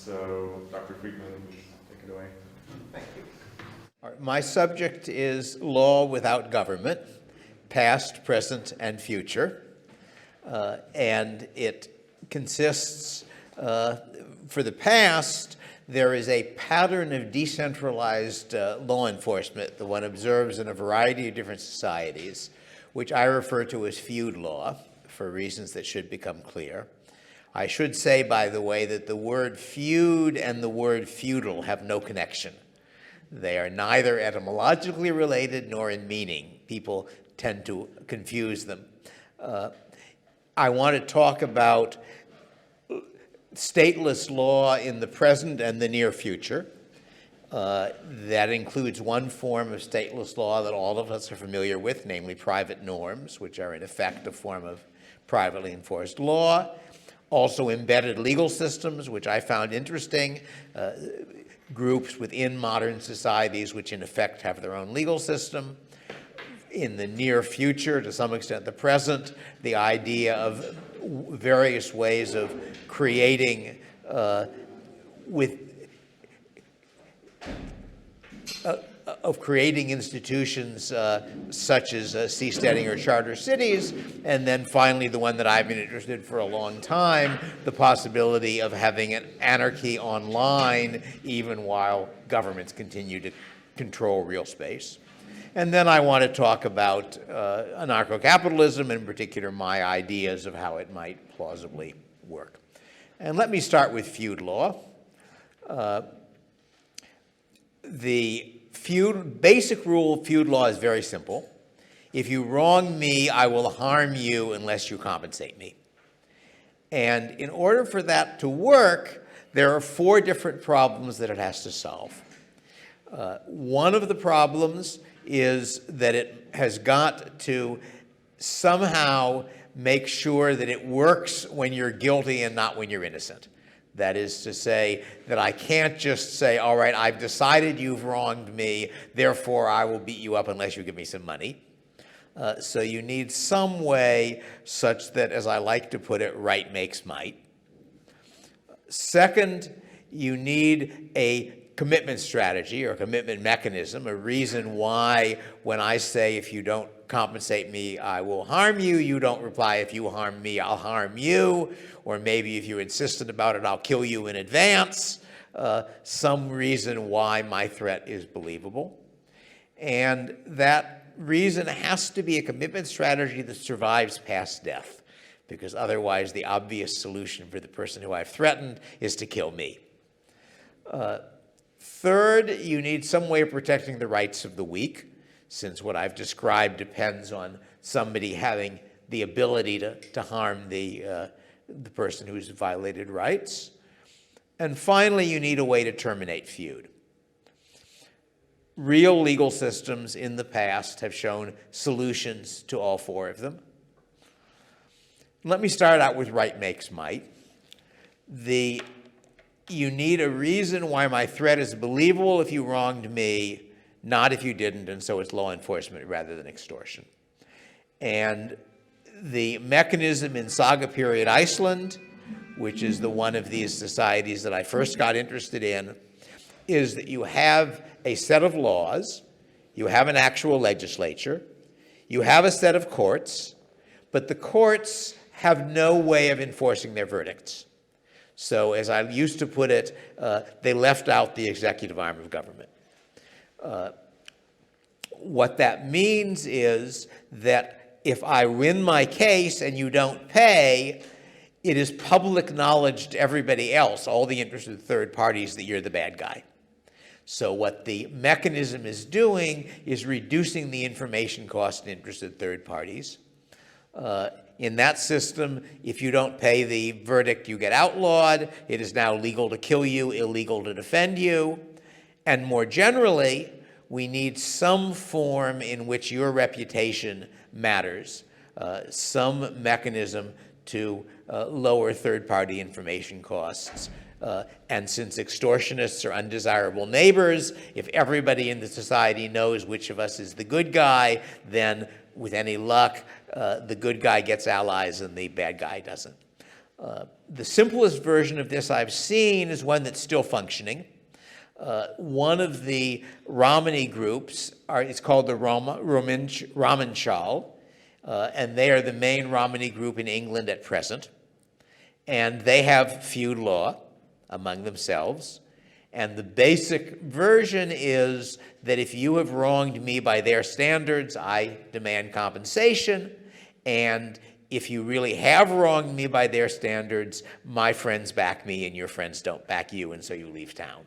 So, Dr. Friedman, take it away. Thank you. All right, my subject is law without government, past, present, and future. And it consists, for the past, there is a pattern of decentralized law enforcement that one observes in a variety of different societies, which I refer to as feud law, for reasons that should become clear. I should say, by the way, that the word feud and the word feudal have no connection. They are neither etymologically related nor in meaning. People tend to confuse them. I want to talk about stateless law in the present and the near future. That includes one form of stateless law that all of us are familiar with, namely private norms, which are in effect a form of privately enforced law. Also embedded legal systems, which I found interesting, groups within modern societies which in effect have their own legal system. In the near future, to some extent the present, the idea of various ways of creating institutions such as seasteading or charter cities, and then finally the one that I've been interested in for a long time, the possibility of having an anarchy online even while governments continue to control real space. And then I want to talk about anarchokapitalism, in particular my ideas of how it might plausibly work. And let me start with feud law. The basic rule of feud law is very simple. If you wrong me, I will harm you unless you compensate me. And in order for that to work, there are 4 different problems that it has to solve. One of the problems is that it has got to somehow make sure that it works when you're guilty and not when you're innocent. That is to say that I can't just say, all right, I've decided you've wronged me, therefore I will beat you up unless you give me some money. So you need some way such that, as I like to put it, right makes might. Second, you need a commitment strategy or commitment mechanism, a reason why when I say if you don't compensate me, I will harm you, you don't reply if you harm me, I'll harm you, or maybe if you're insistent about it, I'll kill you in advance, some reason why my threat is believable. And that reason has to be a commitment strategy that survives past death, because otherwise the obvious solution for the person who I've threatened is to kill me. Third, you need some way of protecting the rights of the weak, since what I've described depends on somebody having the ability to harm the person who's violated rights. And finally, you need a way to terminate feud. Real legal systems in the past have shown solutions to all 4 of them. Let me start out with right makes might. You need a reason why my threat is believable if you wronged me, not if you didn't, and so it's law enforcement rather than extortion. And the mechanism in Saga period Iceland, which is the one of these societies that I first got interested in, is that you have a set of laws, you have an actual legislature, you have a set of courts, but the courts have no way of enforcing their verdicts. So as I used to put it, they left out the executive arm of government. What that means is that if I win my case and you don't pay, it is public knowledge to everybody else, all the interested third parties, that you're the bad guy. So what the mechanism is doing is reducing the information cost to interested third parties. In that system, if you don't pay the verdict, you get outlawed. It is now legal to kill you, illegal to defend you. And more generally, we need some form in which your reputation matters, some mechanism to lower third-party information costs. And since extortionists are undesirable neighbors, if everybody in the society knows which of us is the good guy, then with any luck, the good guy gets allies and the bad guy doesn't. The simplest version of this I've seen is one that's still functioning. One of the Romany groups is called the Romanchal, and they are the main Romany group in England at present. And they have feud law among themselves. And the basic version is that if you have wronged me by their standards, I demand compensation. And if you really have wronged me by their standards, my friends back me and your friends don't back you, and so you leave town.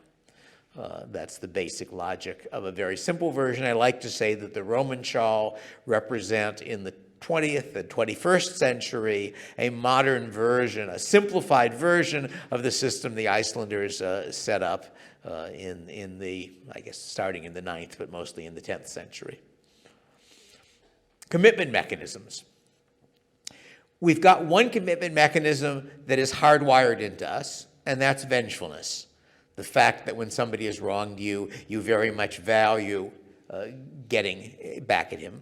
That's the basic logic of a very simple version. I like to say that the Romanchal represent in the 20th and 21st century a modern version, a simplified version of the system the Icelanders set up in the, I guess, starting in the 9th, but mostly in the 10th century. Commitment mechanisms. We've got one commitment mechanism that is hardwired into us, and that's vengefulness. The fact that when somebody has wronged you, you very much value getting back at him.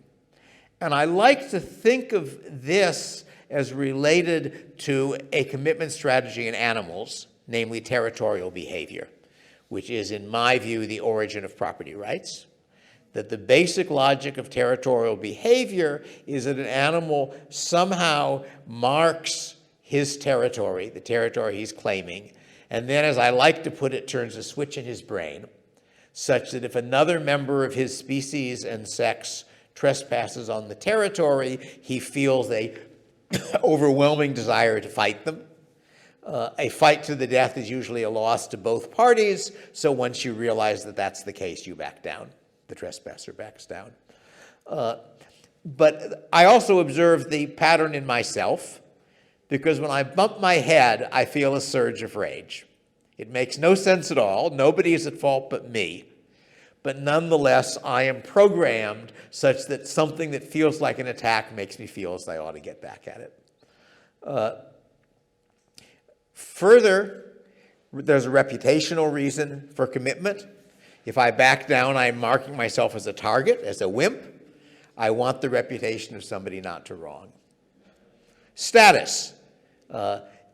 And I like to think of this as related to a commitment strategy in animals, namely territorial behavior, which is, in my view, the origin of property rights. That the basic logic of territorial behavior is that an animal somehow marks his territory, the territory he's claiming, and then, as I like to put it, turns a switch in his brain, such that if another member of his species and sex trespasses on the territory, he feels a overwhelming desire to fight them. A fight to the death is usually a loss to both parties, so once you realize that that's the case, you back down. The trespasser backs down. But I also observe the pattern in myself, because when I bump my head, I feel a surge of rage. It makes no sense at all. Nobody is at fault but me. But nonetheless, I am programmed such that something that feels like an attack makes me feel as I ought to get back at it. Further, there's a reputational reason for commitment. If I back down, I'm marking myself as a target, as a wimp. I want the reputation of somebody not to wrong. Status.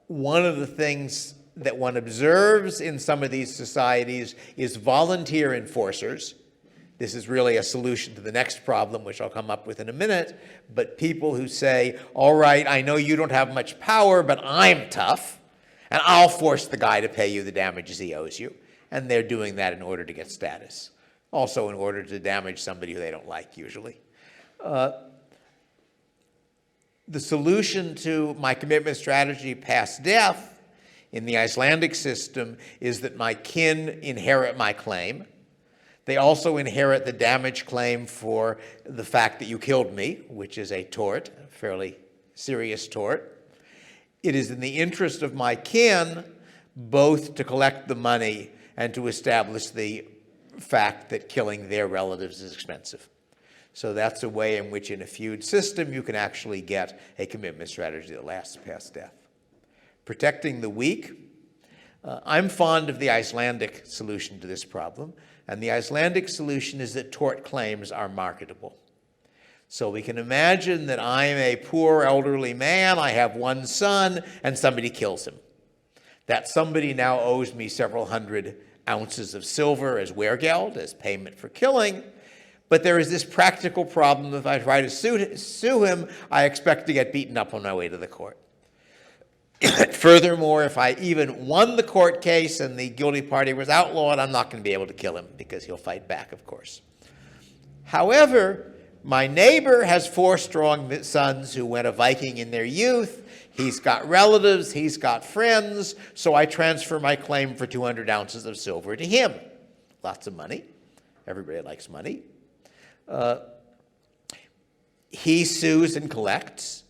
One of the things that one observes in some of these societies is volunteer enforcers. This is really a solution to the next problem, which I'll come up with in a minute, but people who say, all right, I know you don't have much power, but I'm tough, and I'll force the guy to pay you the damages he owes you. And they're doing that in order to get status. Also in order to damage somebody who they don't like, usually. The solution to my commitment strategy past death in the Icelandic system is that my kin inherit my claim. They also inherit the damage claim for the fact that you killed me, which is a tort, a fairly serious tort. It is in the interest of my kin both to collect the money and to establish the fact that killing their relatives is expensive. So that's a way in which, in a feud system, you can actually get a commitment strategy that lasts past death. Protecting the weak. I'm fond of the Icelandic solution to this problem, and the Icelandic solution is that tort claims are marketable. So we can imagine that I'm a poor elderly man, I have one son, and somebody kills him. That somebody now owes me several hundred ounces of silver as weregeld, as payment for killing. But there is this practical problem. If I try to sue him, I expect to get beaten up on my way to the court. Furthermore, if I even won the court case and the guilty party was outlawed, I'm not going to be able to kill him because he'll fight back, of course. However, my neighbor has 4 strong sons who went a Viking in their youth. He's got relatives, he's got friends, so I transfer my claim for 200 ounces of silver to him. Lots of money. Everybody likes money. He sues and collects.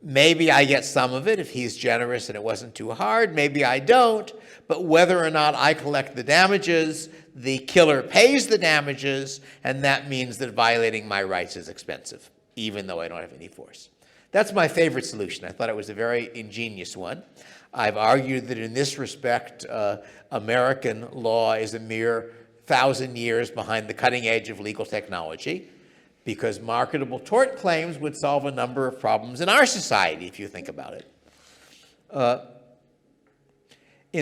Maybe I get some of it if he's generous and it wasn't too hard. Maybe I don't. But whether or not I collect the damages, the killer pays the damages, and that means that violating my rights is expensive, even though I don't have any force. That's my favorite solution. I thought it was a very ingenious one. I've argued that in this respect, American law is a mere 1,000 years behind the cutting edge of legal technology, because marketable tort claims would solve a number of problems in our society, if you think about it. In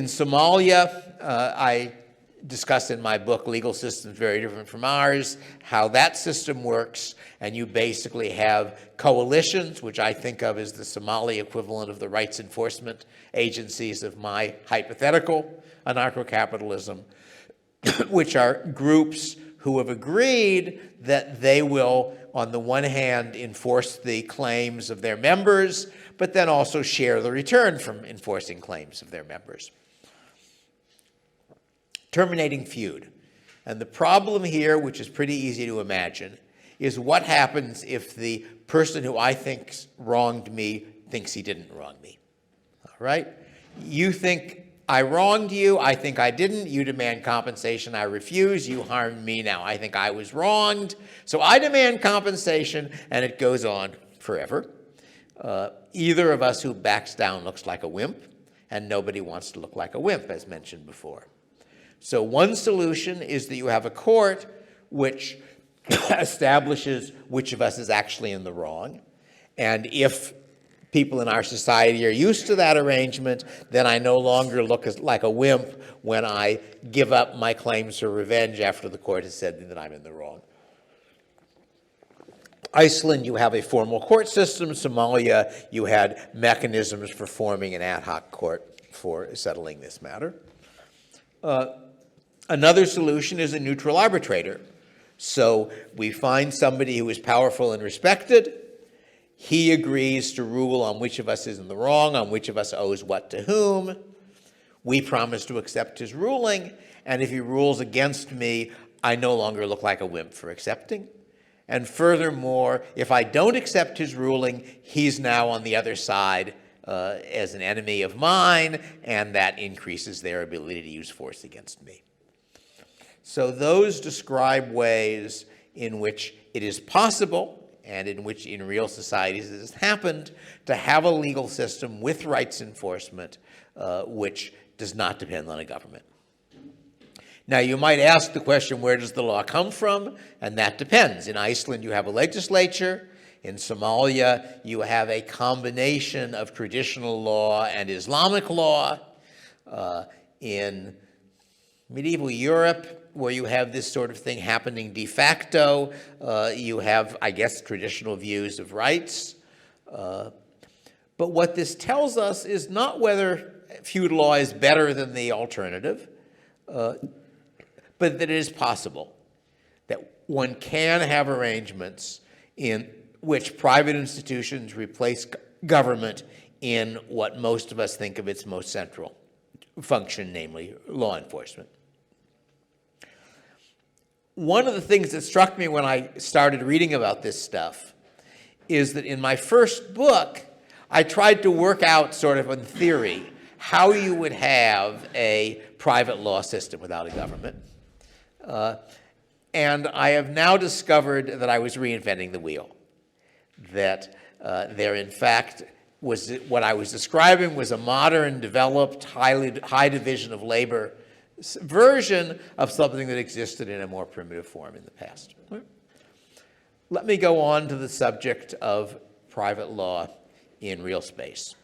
Somalia, I discuss in my book, Legal Systems Very Different from Ours, how that system works, and you basically have coalitions, which I think of as the Somali equivalent of the rights enforcement agencies of my hypothetical anarchokapitalism, which are groups who have agreed that they will, on the one hand, enforce the claims of their members, but then also share the return from enforcing claims of their members. Terminating feud. And the problem here, which is pretty easy to imagine, is what happens if the person who I think wronged me thinks he didn't wrong me. All right? You think I wronged you, I think I didn't, you demand compensation, I refuse, you harmed me, now I think I was wronged, so I demand compensation, and it goes on forever. Either of us who backs down looks like a wimp, and nobody wants to look like a wimp, as mentioned before. So one solution is that you have a court which establishes which of us is actually in the wrong, and if people in our society are used to that arrangement, then I no longer look like a wimp when I give up my claims for revenge after the court has said that I'm in the wrong. Iceland, you have a formal court system. Somalia, you had mechanisms for forming an ad hoc court for settling this matter. Another solution is a neutral arbitrator. So we find somebody who is powerful and respected. He agrees to rule on which of us is in the wrong, on which of us owes what to whom. We promise to accept his ruling, and if he rules against me, I no longer look like a wimp for accepting. And furthermore, if I don't accept his ruling, he's now on the other side as an enemy of mine, and that increases their ability to use force against me. So those describe ways in which it is possible, and in which in real societies it has happened, to have a legal system with rights enforcement which does not depend on a government. Now, you might ask the question, where does the law come from? And that depends. In Iceland, you have a legislature. In Somalia, you have a combination of traditional law and Islamic law. In medieval Europe, where you have this sort of thing happening de facto, you have, I guess, traditional views of rights. But what this tells us is not whether feudal law is better than the alternative, but that it is possible that one can have arrangements in which private institutions replace government in what most of us think of its most central function, namely law enforcement. One of the things that struck me when I started reading about this stuff is that in my first book, I tried to work out sort of in theory how you would have a private law system without a government. And I have now discovered that I was reinventing the wheel, that there in fact was what I was describing was a modern, developed, high division of labor version of something that existed in a more primitive form in the past. Let me go on to the subject of private law in real space.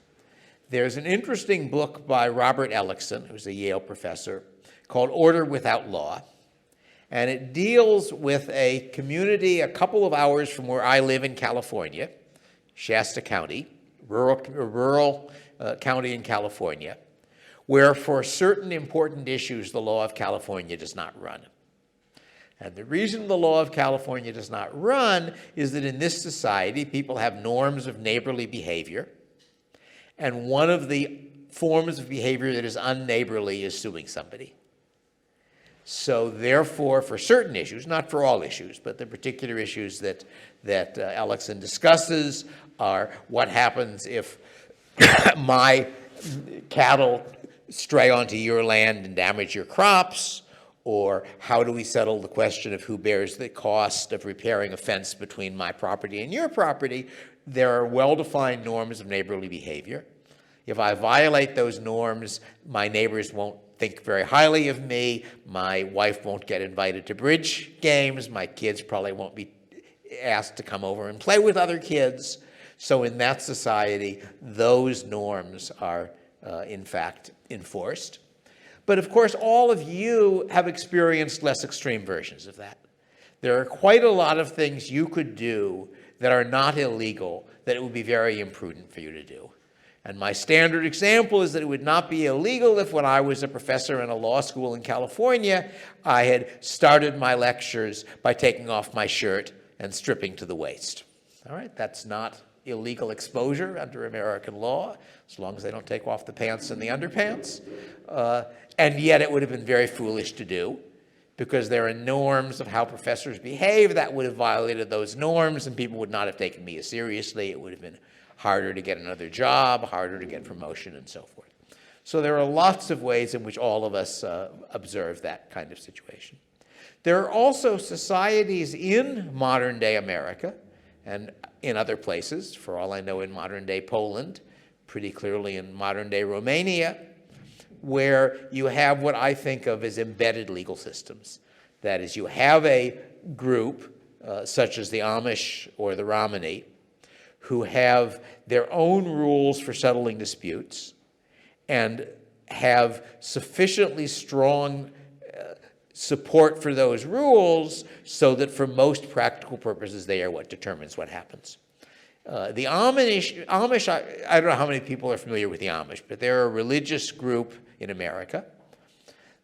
There's an interesting book by Robert Ellickson, who's a Yale professor, called Order Without Law. And it deals with a community a couple of hours from where I live in California, Shasta County, rural county in California, where for certain important issues the law of California does not run. And the reason the law of California does not run is that in this society, people have norms of neighborly behavior, and one of the forms of behavior that is unneighborly is suing somebody. So therefore, for certain issues, not for all issues, but the particular issues that Ellickson discusses are what happens if my cattle stray onto your land and damage your crops, or how do we settle the question of who bears the cost of repairing a fence between my property and your property. There are well-defined norms of neighborly behavior. If I violate those norms, my neighbors won't think very highly of me, my wife won't get invited to bridge games, my kids probably won't be asked to come over and play with other kids. So in that society, those norms are, in fact, enforced. But of course, all of you have experienced less extreme versions of that. There are quite a lot of things you could do that are not illegal that it would be very imprudent for you to do. And my standard example is that it would not be illegal if, when I was a professor in a law school in California, I had started my lectures by taking off my shirt and stripping to the waist. All right, that's not illegal exposure under American law, as long as they don't take off the pants and the underpants. And yet it would have been very foolish to do, because there are norms of how professors behave that would have violated those norms, and people would not have taken me as seriously. It would have been harder to get another job, harder to get promotion, and so forth. So there are lots of ways in which all of us observe that kind of situation. There are also societies in modern-day America and in other places, for all I know in modern-day Poland, pretty clearly in modern-day Romania, where you have what I think of as embedded legal systems. That is, you have a group, such as the Amish or the Romani, who have their own rules for settling disputes and have sufficiently strong support for those rules so that for most practical purposes they are what determines what happens. The Amish, I don't know how many people are familiar with the Amish, but they're a religious group in America.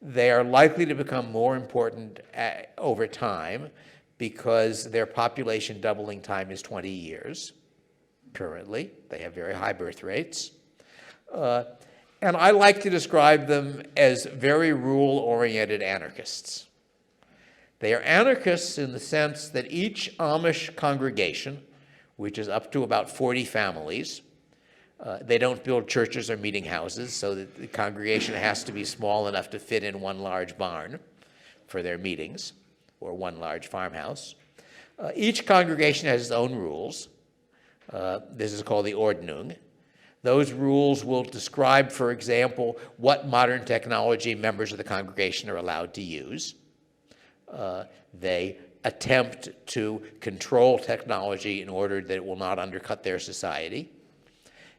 They are likely to become more important over time because their population doubling time is 20 years currently. They have very high birth rates. And I like to describe them as very rule-oriented anarchists. They are anarchists in the sense that each Amish congregation, which is up to about 40 families, they don't build churches or meeting houses, so that the congregation has to be small enough to fit in one large barn for their meetings, or one large farmhouse. Each congregation has its own rules. This is called the Ordnung. Those rules will describe, for example, what modern technology members of the congregation are allowed to use. They attempt to control technology in order that it will not undercut their society.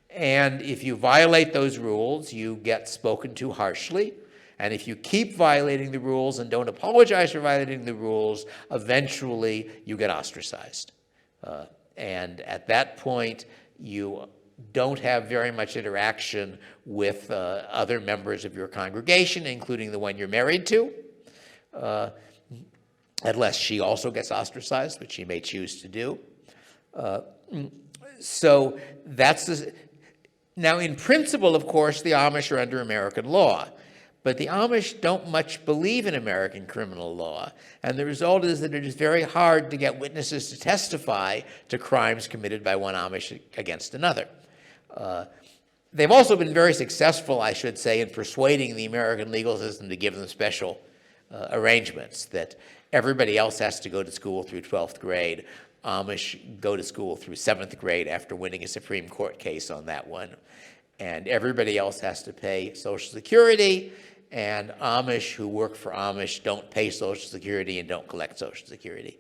And if you violate those rules, you get spoken to harshly. And if you keep violating the rules and don't apologize for violating the rules, eventually you get ostracized. And at that point, you don't have very much interaction with other members of your congregation, including the one you're married to, unless she also gets ostracized, which she may choose to do. So that's the... Now, in principle, of course, the Amish are under American law, but the Amish don't much believe in American criminal law, and the result is that it is very hard to get witnesses to testify to crimes committed by one Amish against another. They've also been very successful, I should say, in persuading the American legal system to give them special arrangements, that everybody else has to go to school through 12th grade. Amish go to school through 7th grade after winning a Supreme Court case on that one. And everybody else has to pay Social Security, and Amish who work for Amish don't pay Social Security and don't collect Social Security.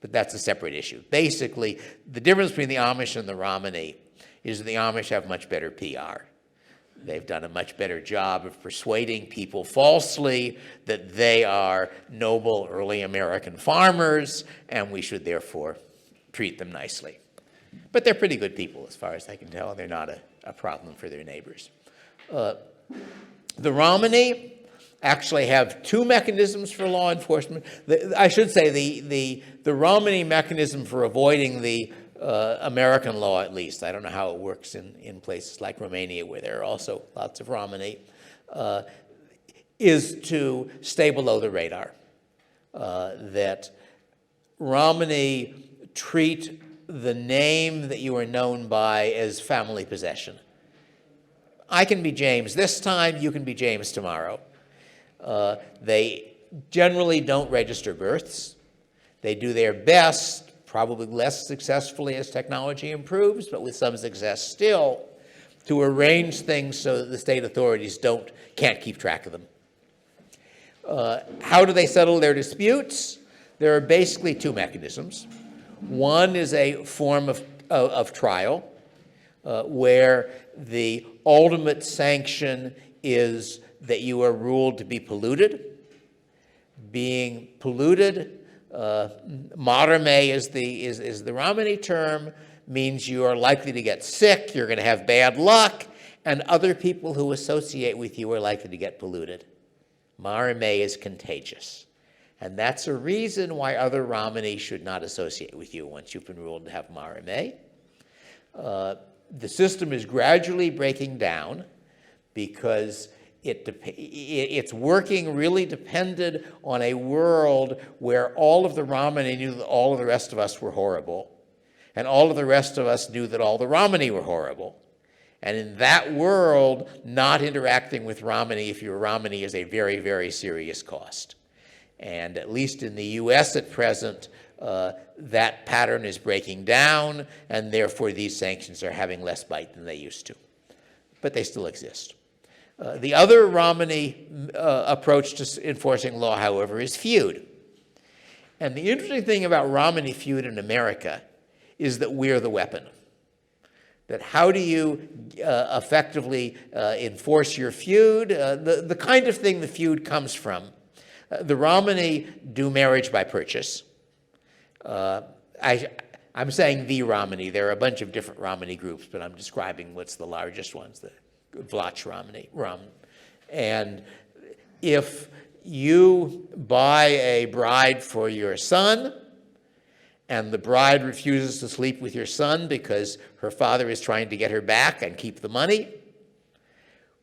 But that's a separate issue. Basically, the difference between the Amish and the Romani is that the Amish have much better PR. They've done a much better job of persuading people falsely that they are noble early American farmers, and we should therefore treat them nicely. But they're pretty good people, as far as I can tell, and they're not a problem for their neighbors. The Romani actually have two mechanisms for law enforcement. I should say the Romani mechanism for avoiding the American law, at least, I don't know how it works in places like Romania, where there are also lots of Romani, is to stay below the radar. That Romani treat the name that you are known by as family possession. I can be James this time, you can be James tomorrow. They generally don't register births. They do their best, probably less successfully as technology improves, but with some success still, to arrange things so that the state authorities can't keep track of them. How do they settle their disputes? There are basically two mechanisms. One is a form of trial, where the ultimate sanction is that you are ruled to be polluted. Being polluted, marame is the Romany term, means you are likely to get sick, you're going to have bad luck, and other people who associate with you are likely to get polluted. Marame is contagious. And that's a reason why other Romani should not associate with you once you've been ruled to have marame. The system is gradually breaking down because its working really depended on a world where all of the Romani knew that all of the rest of us were horrible, and all of the rest of us knew that all the Romani were horrible. And in that world, not interacting with Romani, if you're Romani, is a very, very serious cost. And at least in the US at present, that pattern is breaking down, and therefore these sanctions are having less bite than they used to. But they still exist. The other Romani approach to enforcing law, however, is feud. And the interesting thing about Romani feud in America is that we're the weapon. That how do you effectively enforce your feud? The kind of thing the feud comes from. The Romani do marriage by purchase. I'm saying the Romani. There are a bunch of different Romani groups, but I'm describing what's the largest ones, the Vlach Romani. And if you buy a bride for your son, and the bride refuses to sleep with your son because her father is trying to get her back and keep the money,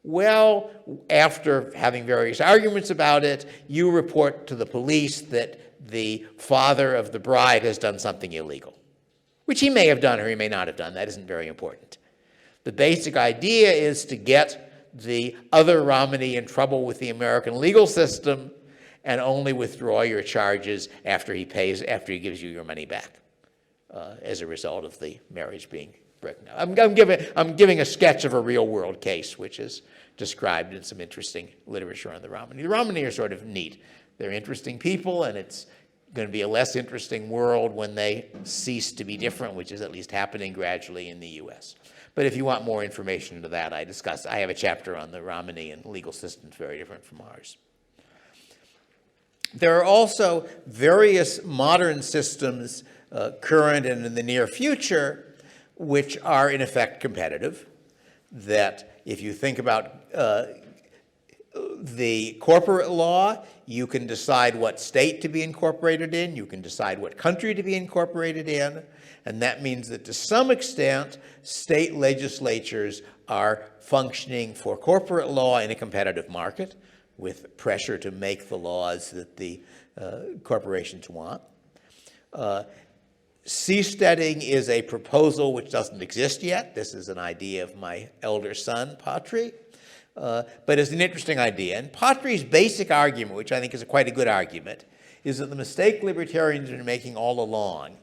well, after having various arguments about it, you report to the police that the father of the bride has done something illegal, which he may have done or he may not have done. That isn't very important. The basic idea is to get the other Romani in trouble with the American legal system and only withdraw your charges after he gives you your money back as a result of the marriage being broken. I'm giving a sketch of a real-world case, which is described in some interesting literature on the Romani. The Romani are sort of neat. They're interesting people, and it's going to be a less interesting world when they cease to be different, which is at least happening gradually in the U.S. But if you want more information into that, I have a chapter on the Romani and legal systems very different from ours. There are also various modern systems, current and in the near future, which are in effect competitive. That if you think about the corporate law, you can decide what state to be incorporated in, you can decide what country to be incorporated in, and that means that to some extent, state legislatures are functioning for corporate law in a competitive market, with pressure to make the laws that the corporations want. Seasteading is a proposal which doesn't exist yet. This is an idea of my elder son, Patry, but it's an interesting idea. And Patry's basic argument, which I think is quite a good argument, is that the mistake libertarians have been making all along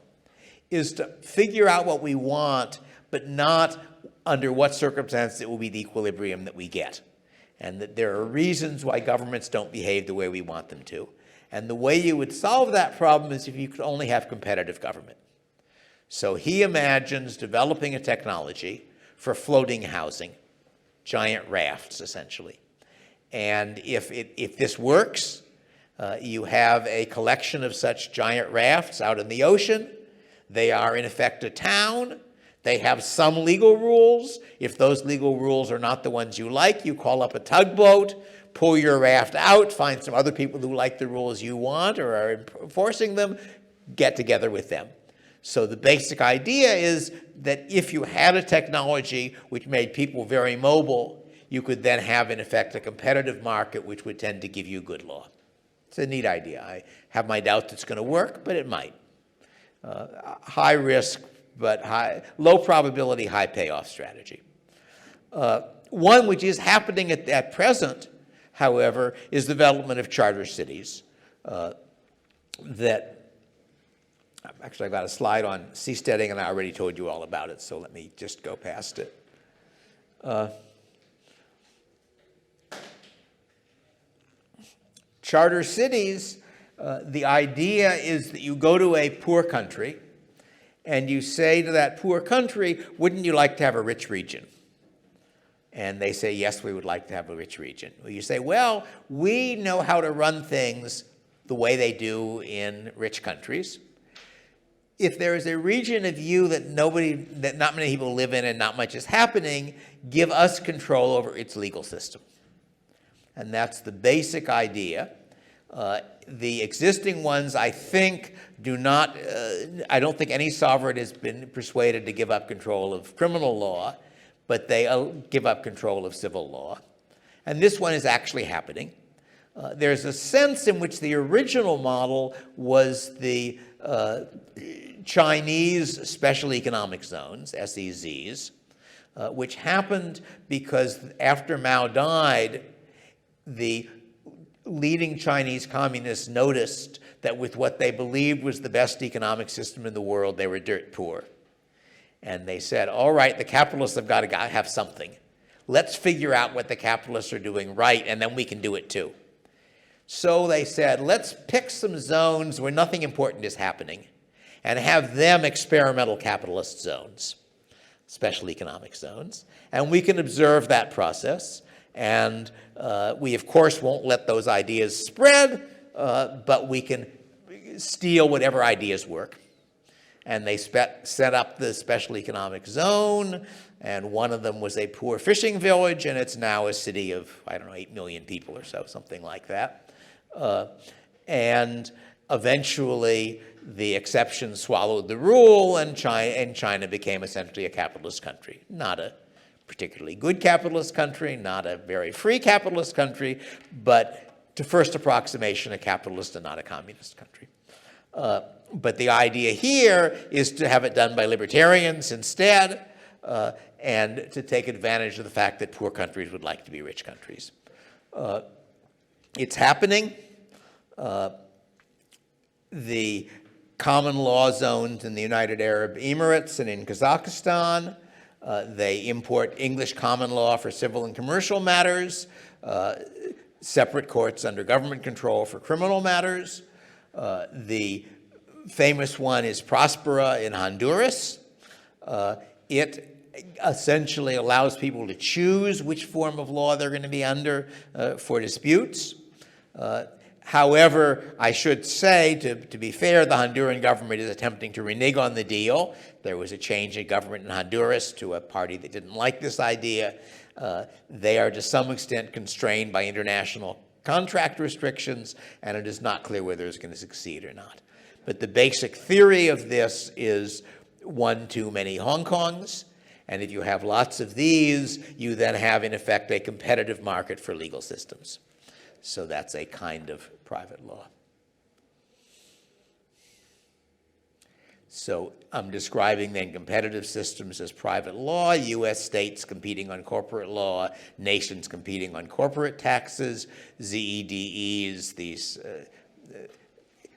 is to figure out what we want, but not under what circumstances it will be the equilibrium that we get. And that there are reasons why governments don't behave the way we want them to. And the way you would solve that problem is if you could only have competitive government. So he imagines developing a technology for floating housing, giant rafts, essentially. And if this works, you have a collection of such giant rafts out in the ocean. They are, in effect, a town. They have some legal rules. If those legal rules are not the ones you like, you call up a tugboat, pull your raft out, find some other people who like the rules you want or are enforcing them, get together with them. So the basic idea is that if you had a technology which made people very mobile, you could then have, in effect, a competitive market which would tend to give you good law. It's a neat idea. I have my doubts it's going to work, but it might. High risk, but low probability, high payoff strategy. One which is happening at present, however, is the development of charter cities. Actually, I've got a slide on seasteading, and I already told you all about it, so let me just go past it. Charter cities, the idea is that you go to a poor country, and you say to that poor country, wouldn't you like to have a rich region? And they say, yes, we would like to have a rich region. Well, you say, well, we know how to run things the way they do in rich countries. If there is a region of you that not many people live in and not much is happening, give us control over its legal system. And that's the basic idea. The existing ones, I think, I don't think any sovereign has been persuaded to give up control of criminal law, but they give up control of civil law. And this one is actually happening. There's a sense in which the original model was the Chinese special economic zones, SEZs, which happened because after Mao died, the leading Chinese communists noticed that with what they believed was the best economic system in the world, they were dirt poor. And they said, all right, the capitalists have got to have something. Let's figure out what the capitalists are doing right, and then we can do it too. So they said, let's pick some zones where nothing important is happening and have them experimental capitalist zones, special economic zones. And we can observe that process. And we, of course, won't let those ideas spread, but we can steal whatever ideas work. And they set up the special economic zone, and one of them was a poor fishing village, and it's now a city of, 8 million people or so, something like that. And eventually, the exception swallowed the rule, and China became essentially a capitalist country. Not a particularly good capitalist country, not a very free capitalist country, but to first approximation, a capitalist and not a communist country. But the idea here is to have it done by libertarians instead, and to take advantage of the fact that poor countries would like to be rich countries. It's happening. The common law zones in the United Arab Emirates and in Kazakhstan, they import English common law for civil and commercial matters, separate courts under government control for criminal matters. The famous one is Prospera in Honduras. It essentially allows people to choose which form of law they're going to be under for disputes. However, I should say, to be fair, the Honduran government is attempting to renege on the deal. There was a change in government in Honduras to a party that didn't like this idea. They are to some extent constrained by international contract restrictions, and it is not clear whether it's going to succeed or not. But the basic theory of this is one too many Hong Kongs, and if you have lots of these, you then have, in effect, a competitive market for legal systems. So that's a kind of private law. So I'm describing then competitive systems as private law, U.S. states competing on corporate law, nations competing on corporate taxes, ZEDEs, these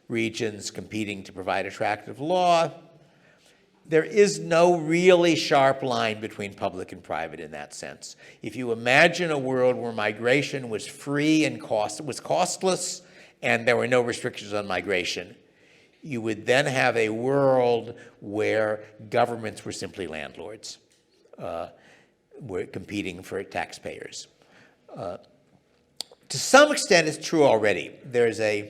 regions competing to provide attractive law. There is no really sharp line between public and private in that sense. If you imagine a world where migration was free and was costless, and there were no restrictions on migration, you would then have a world where governments were simply landlords, were competing for taxpayers. To some extent, it's true already. There's an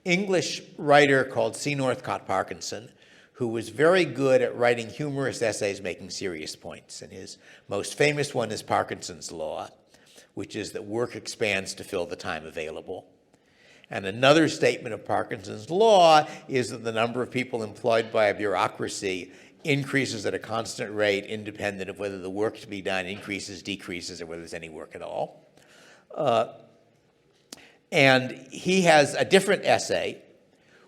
English writer called C. Northcott Parkinson, who was very good at writing humorous essays making serious points. And his most famous one is Parkinson's Law, which is that work expands to fill the time available. And another statement of Parkinson's Law is that the number of people employed by a bureaucracy increases at a constant rate, independent of whether the work to be done increases, decreases, or whether there's any work at all. And he has a different essay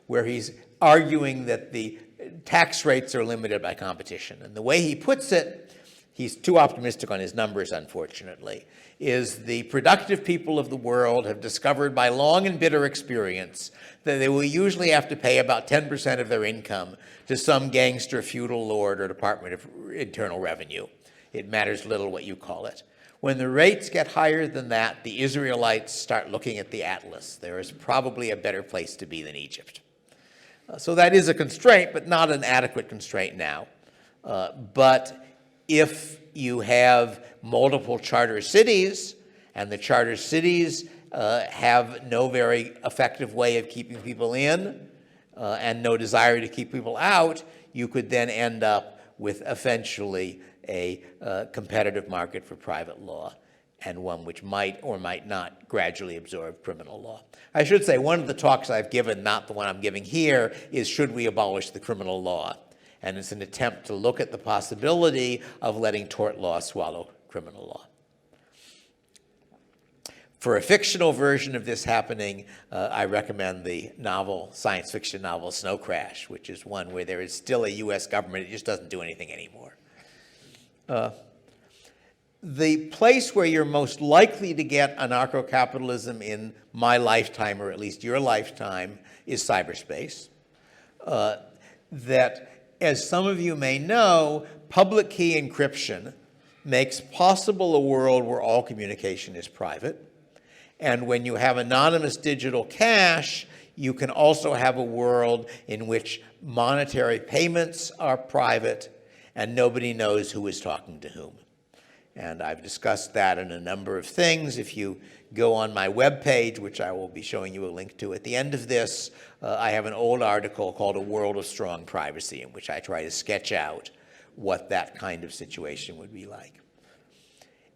where he's arguing that the tax rates are limited by competition. And the way he puts it, he's too optimistic on his numbers, unfortunately, is the productive people of the world have discovered by long and bitter experience that they will usually have to pay about 10% of their income to some gangster feudal lord or Department of Internal Revenue. It matters little what you call it. When the rates get higher than that, the Israelites start looking at the atlas. There is probably a better place to be than Egypt. So that is a constraint, but not an adequate constraint now. But if you have multiple charter cities, and the charter cities have no very effective way of keeping people in and no desire to keep people out, you could then end up with eventually a competitive market for private law, and one which might or might not gradually absorb criminal law. I should say one of the talks I've given, not the one I'm giving here, is Should We Abolish the Criminal Law? And it's an attempt to look at the possibility of letting tort law swallow criminal law. For a fictional version of this happening, I recommend the novel, science fiction novel, Snow Crash, which is one where there is still a U.S. government. It just doesn't do anything anymore. The place where you're most likely to get anarcho-capitalism in my lifetime, or at least your lifetime, is cyberspace. That, as some of you may know, public key encryption makes possible a world where all communication is private. And when you have anonymous digital cash, you can also have a world in which monetary payments are private and nobody knows who is talking to whom. And I've discussed that in a number of things. If you go on my webpage, which I will be showing you a link to at the end of this, I have an old article called A World of Strong Privacy, in which I try to sketch out what that kind of situation would be like.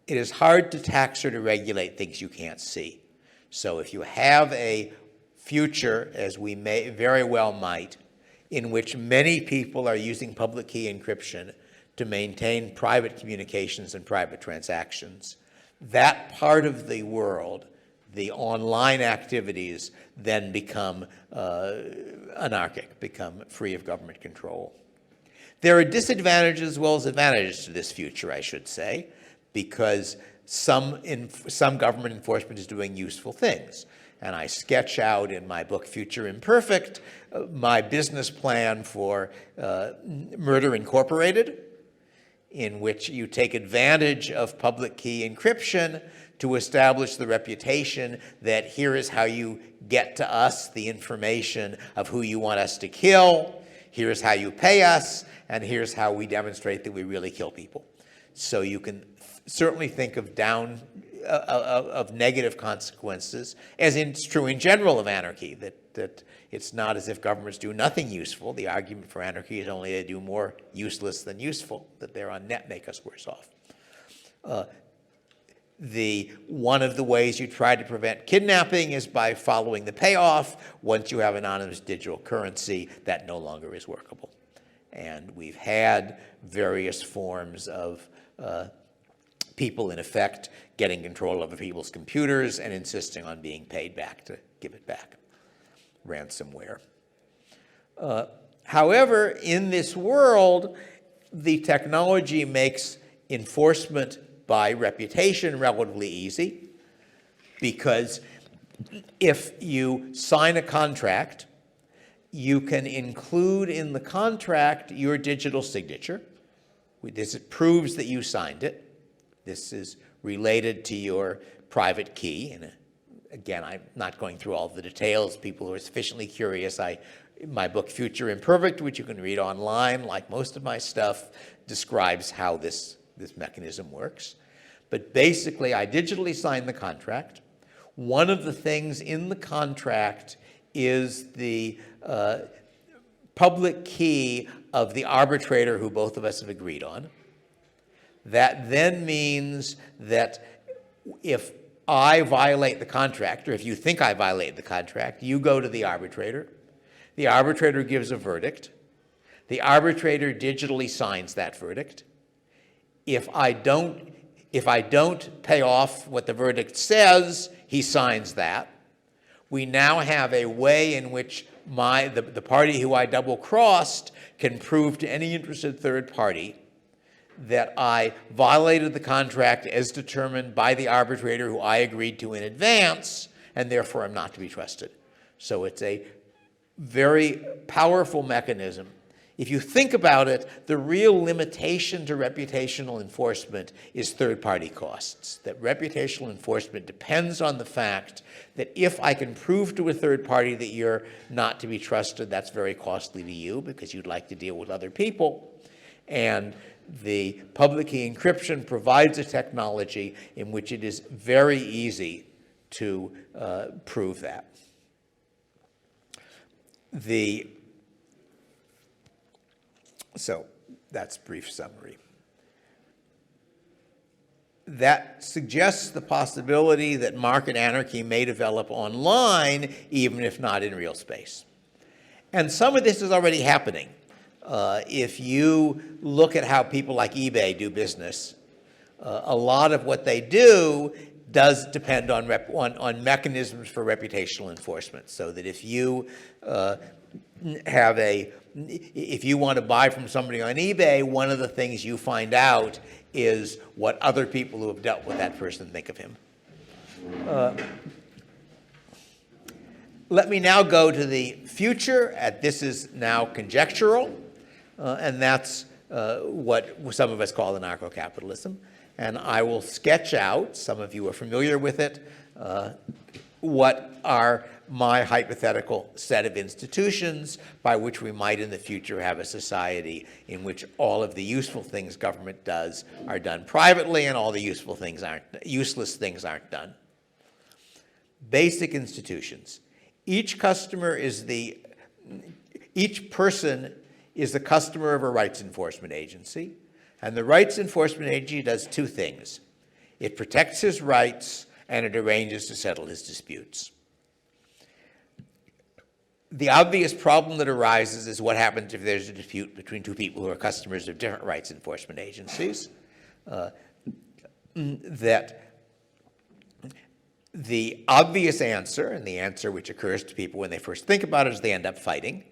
It is hard to tax or to regulate things you can't see. So if you have a future, as we may very well might, in which many people are using public key encryption to maintain private communications and private transactions, that part of the world, the online activities, then become anarchic, become free of government control. There are disadvantages as well as advantages to this future, I should say, because some government enforcement is doing useful things. And I sketch out in my book, Future Imperfect, my business plan for Murder Incorporated, in which you take advantage of public key encryption to establish the reputation that here is how you get to us the information of who you want us to kill, here's how you pay us, and here's how we demonstrate that we really kill people. So you can certainly think of negative consequences, as it's true in general of anarchy, that it's not as if governments do nothing useful. The argument for anarchy is only they do more useless than useful, that they're on net make us worse off. One of the ways you try to prevent kidnapping is by following the payoff. Once you have anonymous digital currency, that no longer is workable. And we've had various forms of people, in effect, getting control over people's computers and insisting on being paid back to give it back. Ransomware. However, in this world, the technology makes enforcement by reputation relatively easy, because if you sign a contract, you can include in the contract your digital signature. This proves that you signed it. This is related to your private key. And again, I'm not going through all the details. People who are sufficiently curious, my book, Future Imperfect, which you can read online, like most of my stuff, describes how this mechanism works. But basically, I digitally sign the contract. One of the things in the contract is the public key of the arbitrator who both of us have agreed on. That then means that if I violate the contract, or if you think I violate the contract, you go to the arbitrator. The arbitrator gives a verdict. The arbitrator digitally signs that verdict. If I don't pay off what the verdict says, he signs that. We now have a way in which the party who I double-crossed can prove to any interested third party that I violated the contract as determined by the arbitrator who I agreed to in advance, and therefore am not to be trusted. So it's a very powerful mechanism If you think about it, the real limitation to reputational enforcement is third-party costs. That reputational enforcement depends on the fact that if I can prove to a third party that you're not to be trusted, that's very costly to you because you'd like to deal with other people. And the public key encryption provides a technology in which it is very easy to prove that. So that's a brief summary. That suggests the possibility that market anarchy may develop online, even if not in real space. And some of this is already happening. If you look at how people like eBay do business, a lot of what they do does depend on mechanisms for reputational enforcement. So that if you if you want to buy from somebody on eBay, one of the things you find out is what other people who have dealt with that person think of him. Let me now go to the future. This is now conjectural, and that's what some of us call anarchokapitalism. And I will sketch out, some of you are familiar with it, what are my hypothetical set of institutions by which we might in the future have a society in which all of the useful things government does are done privately and all the useless things aren't done. Basic institutions. Each person is the customer of a rights enforcement agency, and the rights enforcement agency does two things. It protects his rights and it arranges to settle his disputes. The obvious problem that arises is what happens if there's a dispute between two people who are customers of different rights enforcement agencies. That the obvious answer, and the answer which occurs to people when they first think about it, is they end up fighting.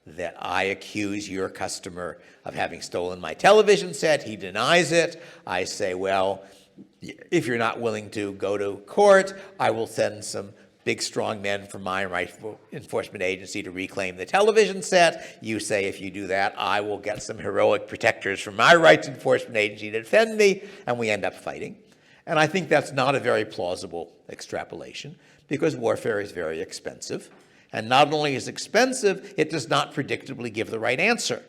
That I accuse your customer of having stolen my television set. He denies it. I say, well, if you're not willing to go to court, I will send some big, strong men from my rights enforcement agency to reclaim the television set. You say, if you do that, I will get some heroic protectors from my rights enforcement agency to defend me, and we end up fighting. And I think that's not a very plausible extrapolation, because warfare is very expensive. And not only is it expensive, it does not predictably give the right answer.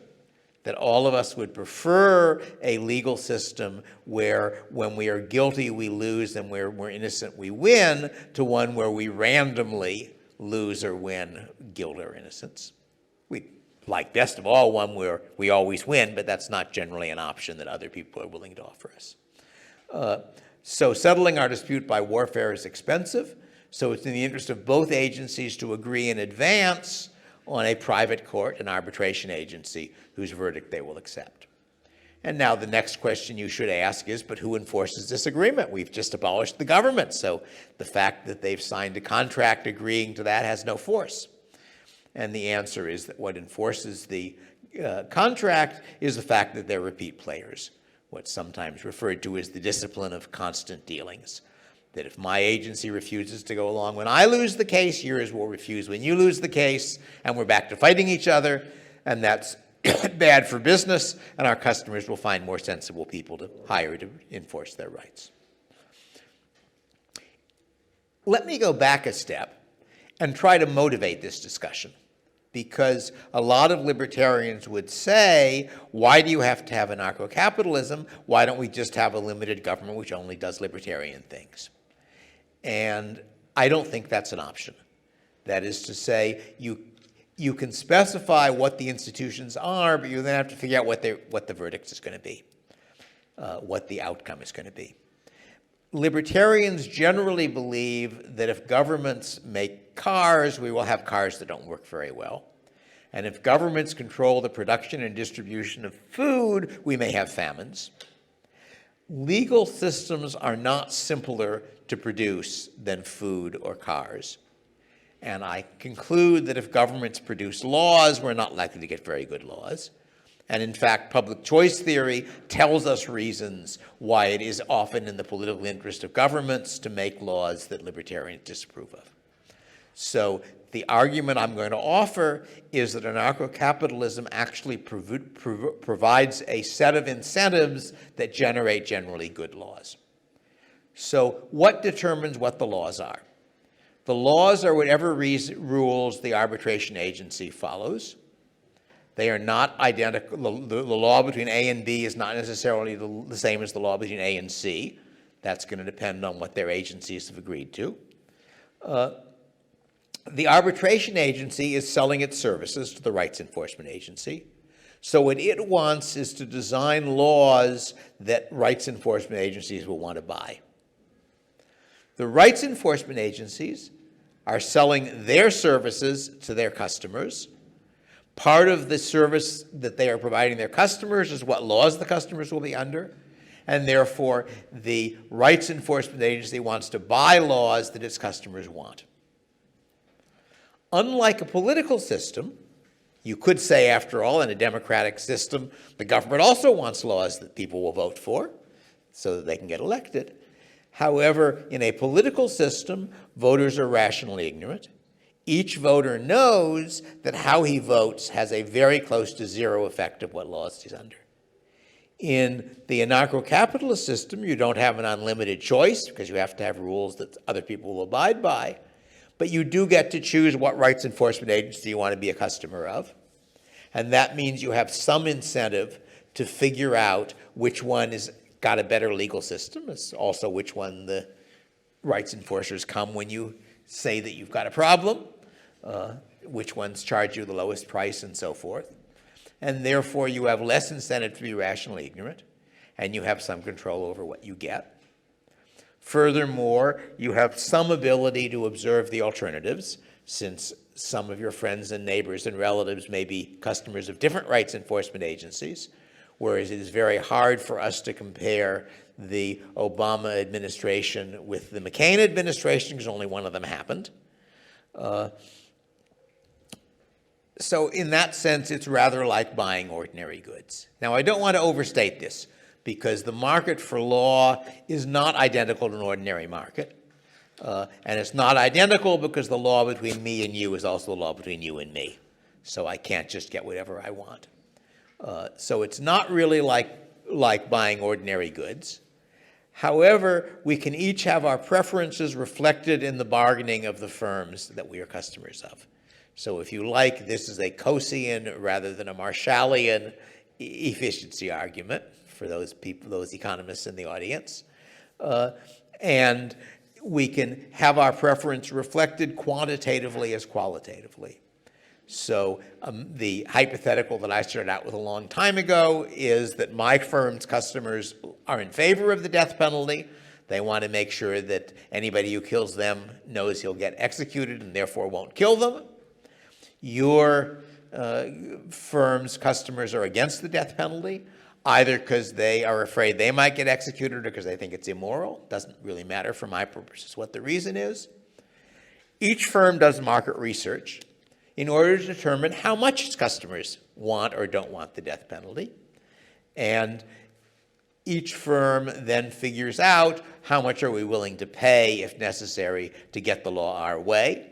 That all of us would prefer a legal system where when we are guilty we lose and where we're innocent we win, to one where we randomly lose or win guilt or innocence. We like best of all one where we always win, but that's not generally an option that other people are willing to offer us. So settling our dispute by warfare is expensive, so it's in the interest of both agencies to agree in advance on a private court, an arbitration agency, whose verdict they will accept. And now the next question you should ask is, but who enforces this agreement? We've just abolished the government, so the fact that they've signed a contract agreeing to that has no force. And the answer is that what enforces the contract is the fact that they're repeat players, what's sometimes referred to as the discipline of constant dealings. That if my agency refuses to go along when I lose the case, yours will refuse when you lose the case, and we're back to fighting each other, and that's bad for business, and our customers will find more sensible people to hire to enforce their rights. Let me go back a step and try to motivate this discussion, because a lot of libertarians would say, why do you have to have anarcho-capitalism? Why don't we just have a limited government which only does libertarian things? And I don't think that's an option. That is to say, you can specify what the institutions are, but you then have to figure out what the verdict is going to be, what the outcome is going to be. Libertarians generally believe that if governments make cars, we will have cars that don't work very well. And if governments control the production and distribution of food, we may have famines. Legal systems are not simpler to produce than food or cars. And I conclude that if governments produce laws, we're not likely to get very good laws. And in fact, public choice theory tells us reasons why it is often in the political interest of governments to make laws that libertarians disapprove of. So the argument I'm going to offer is that anarcho-capitalism actually provides a set of incentives that generate generally good laws. So what determines what the laws are? The laws are whatever rules the arbitration agency follows. They are not identical. The law between A and B is not necessarily the same as the law between A and C. That's going to depend on what their agencies have agreed to. The arbitration agency is selling its services to the rights enforcement agency. So what it wants is to design laws that rights enforcement agencies will want to buy. The rights enforcement agencies are selling their services to their customers. Part of the service that they are providing their customers is what laws the customers will be under, and therefore the rights enforcement agency wants to buy laws that its customers want. Unlike a political system, you could say, after all, in a democratic system, the government also wants laws that people will vote for so that they can get elected. However, in a political system, voters are rationally ignorant. Each voter knows that how he votes has a very close to zero effect of what laws he's under. In the anarcho-capitalist system, you don't have an unlimited choice because you have to have rules that other people will abide by, but you do get to choose what rights enforcement agency you want to be a customer of. And that means you have some incentive to figure out which one has got a better legal system. It's also which one the rights enforcers come when you say that you've got a problem, which ones charge you the lowest price, and so forth. And therefore, you have less incentive to be rationally ignorant, and you have some control over what you get. Furthermore, you have some ability to observe the alternatives, since some of your friends and neighbors and relatives may be customers of different rights enforcement agencies, whereas it is very hard for us to compare the Obama administration with the McCain administration, because only one of them happened. So in that sense, it's rather like buying ordinary goods. Now, I don't want to overstate this, because the market for law is not identical to an ordinary market. And it's not identical because the law between me and you is also the law between you and me. So I can't just get whatever I want. So it's not really like buying ordinary goods. However, we can each have our preferences reflected in the bargaining of the firms that we are customers of. So if you like, this is a Coasian rather than a Marshallian efficiency argument for those people, those economists in the audience. And we can have our preference reflected quantitatively as qualitatively. So the hypothetical that I started out with a long time ago is that my firm's customers are in favor of the death penalty. They want to make sure that anybody who kills them knows he'll get executed and therefore won't kill them. Your firm's customers are against the death penalty, either because they are afraid they might get executed or because they think it's immoral. Doesn't really matter for my purposes what the reason is. Each firm does market research in order to determine how much its customers want or don't want the death penalty. And each firm then figures out how much are we willing to pay, if necessary, to get the law our way.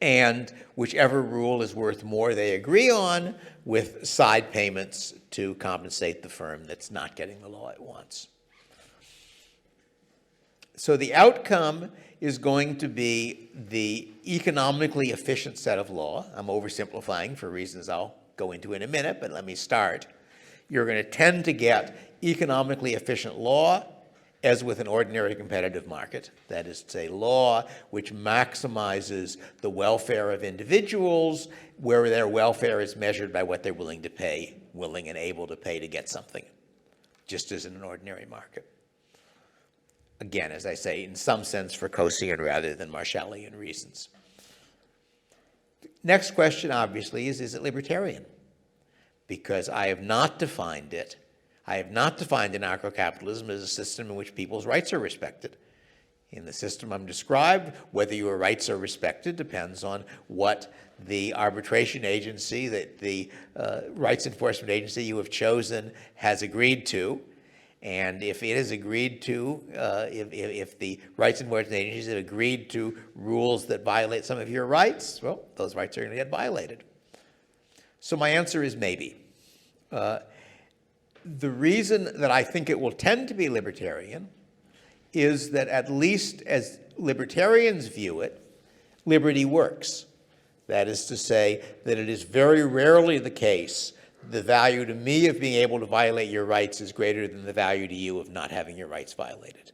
And whichever rule is worth more they agree on, with side payments to compensate the firm that's not getting the law it wants. So the outcome is going to be the economically efficient set of law. I'm oversimplifying for reasons I'll go into in a minute, but let me start. You're going to tend to get economically efficient law, as with an ordinary competitive market. That is to say, law which maximizes the welfare of individuals, where their welfare is measured by what they're willing to pay, willing and able to pay to get something, just as in an ordinary market. Again, as I say, in some sense for Coasian rather than Marshallian reasons. Next question, obviously, is it libertarian? Because I have not defined it. I have not defined anarcho-capitalism as a system in which people's rights are respected. In the system I'm described, whether your rights are respected depends on what the arbitration agency, that the rights enforcement agency you have chosen has agreed to. And if it is agreed to, if the rights enforcement agencies have agreed to rules that violate some of your rights, well, those rights are going to get violated. So my answer is maybe. The reason that I think it will tend to be libertarian is that, at least as libertarians view it, liberty works. That is to say that it is very rarely the case the value to me of being able to violate your rights is greater than the value to you of not having your rights violated.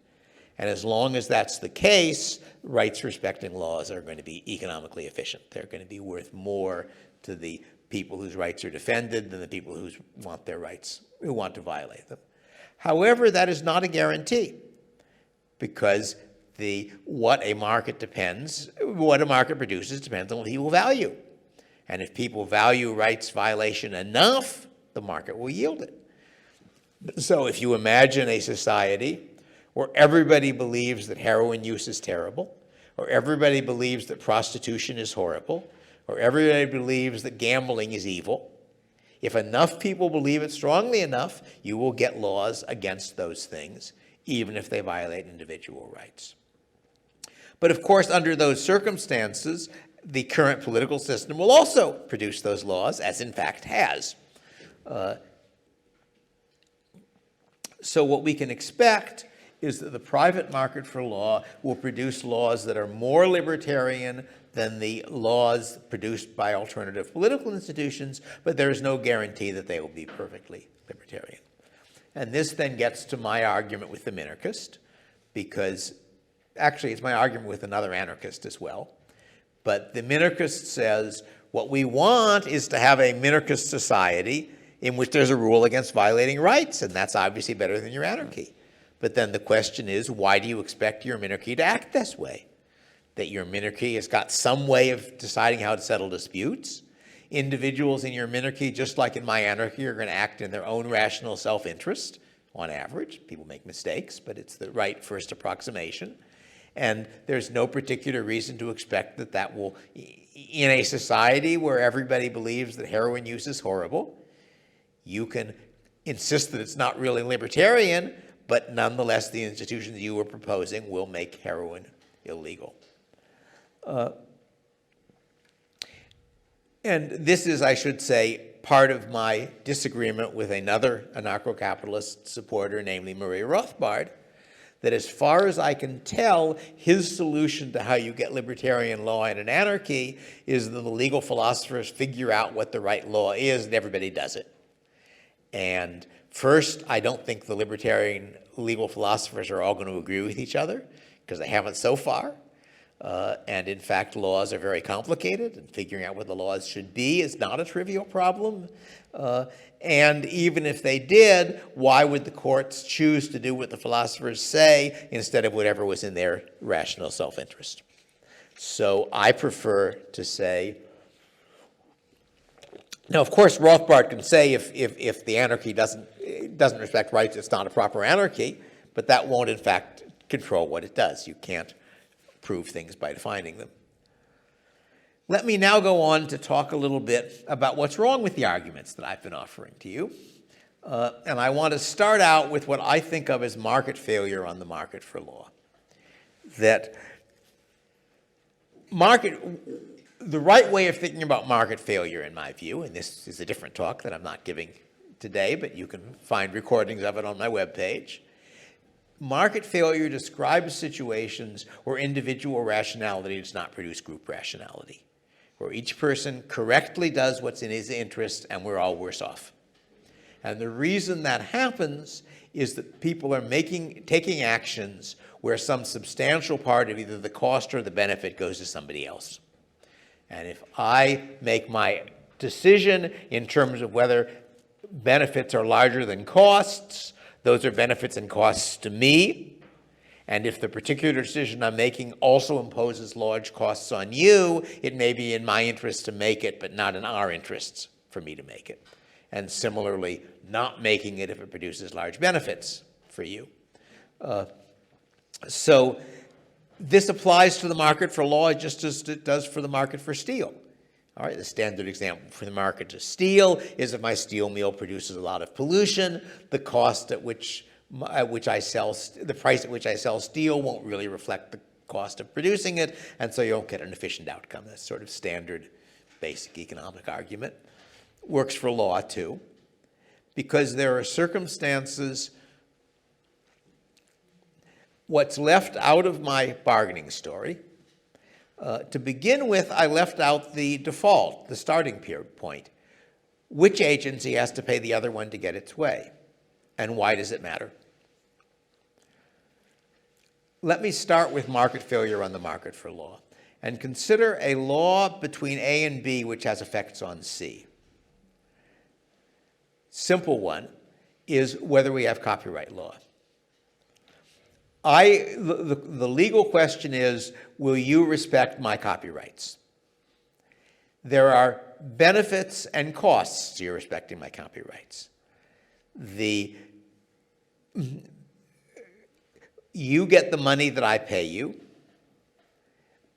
And as long as that's the case, rights respecting laws are going to be economically efficient. They're going to be worth more to the people whose rights are defended than the people who want their rights, who want to violate them. However, that is not a guarantee, because what a market produces depends on what people value. And if people value rights violation enough, the market will yield it. So if you imagine a society where everybody believes that heroin use is terrible, or everybody believes that prostitution is horrible, or everybody believes that gambling is evil, if enough people believe it strongly enough, you will get laws against those things, even if they violate individual rights. But of course, under those circumstances, the current political system will also produce those laws, as in fact has. So what we can expect is that the private market for law will produce laws that are more libertarian than the laws produced by alternative political institutions, but there is no guarantee that they will be perfectly libertarian. And this then gets to my argument with the minarchist, because actually it's my argument with another anarchist as well. But the minarchist says what we want is to have a minarchist society in which there's a rule against violating rights, and that's obviously better than your anarchy. But then the question is, why do you expect your minarchy to act this way? That your minarchy has got some way of deciding how to settle disputes. Individuals in your minarchy, just like in my anarchy, are going to act in their own rational self-interest, on average. People make mistakes, but it's the right first approximation. And there's no particular reason to expect that that will, in a society where everybody believes that heroin use is horrible, you can insist that it's not really libertarian, but nonetheless the institutions you were proposing will make heroin illegal. And this is, I should say, part of my disagreement with another anarcho-capitalist supporter, namely Murray Rothbard, that as far as I can tell, his solution to how you get libertarian law in an anarchy is that the legal philosophers figure out what the right law is and everybody does it. And first, I don't think the libertarian legal philosophers are all going to agree with each other, because they haven't so far. And in fact, laws are very complicated, and figuring out what the laws should be is not a trivial problem. And even if they did, why would the courts choose to do what the philosophers say instead of whatever was in their rational self-interest? So I prefer to say, now of course Rothbard can say if the anarchy doesn't respect rights, it's not a proper anarchy, but that won't in fact control what it does. You can't prove things by defining them. Let me now go on to talk a little bit about what's wrong with the arguments that I've been offering to you. And I want to start out with what I think of as market failure on the market for law. That the right way of thinking about market failure, in my view, and this is a different talk that I'm not giving today, but you can find recordings of it on my webpage. Market failure describes situations where individual rationality does not produce group rationality, where each person correctly does what's in his interest and we're all worse off. And the reason that happens is that people are taking actions where some substantial part of either the cost or the benefit goes to somebody else. And if I make my decision in terms of whether benefits are larger than costs, those are benefits and costs to me. And if the particular decision I'm making also imposes large costs on you, it may be in my interest to make it, but not in our interests for me to make it. And similarly, not making it if it produces large benefits for you. So this applies to the market for law just as it does for the market for steel. All right, the standard example for the market to steel is if my steel mill produces a lot of pollution, the cost at which at which I sell, the price at which I sell steel won't really reflect the cost of producing it, and so you don't get an efficient outcome. That's sort of standard basic economic argument. Works for law too, because there are circumstances. What's left out of my bargaining story, to begin with, I left out the default, the starting point. Which agency has to pay the other one to get its way? And why does it matter? Let me start with market failure on the market for law, and consider a law between A and B which has effects on C. Simple one is whether we have copyright law. The legal question is, will you respect my copyrights? There are benefits and costs to your respecting my copyrights. You get the money that I pay you.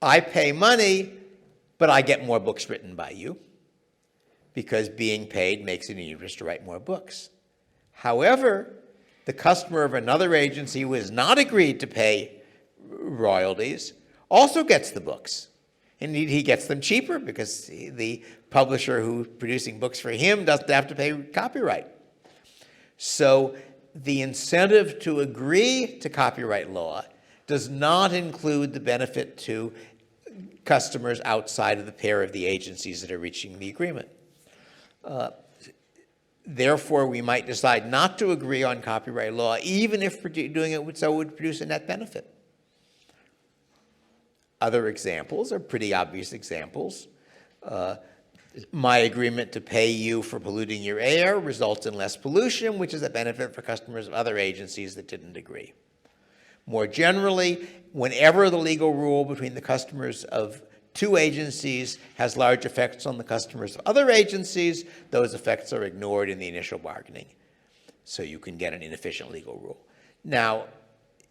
I pay money, but I get more books written by you, because being paid makes it easier to write more books. However, the customer of another agency who has not agreed to pay royalties also gets the books. Indeed, he gets them cheaper because the publisher who's producing books for him doesn't have to pay copyright. So the incentive to agree to copyright law does not include the benefit to customers outside of the pair of the agencies that are reaching the agreement. Therefore, we might decide not to agree on copyright law, even if doing it so would produce a net benefit. Other examples are pretty obvious examples. My agreement to pay you for polluting your air results in less pollution, which is a benefit for customers of other agencies that didn't agree. More generally, whenever the legal rule between the customers of two agencies has large effects on the customers of other agencies, those effects are ignored in the initial bargaining. So you can get an inefficient legal rule. Now,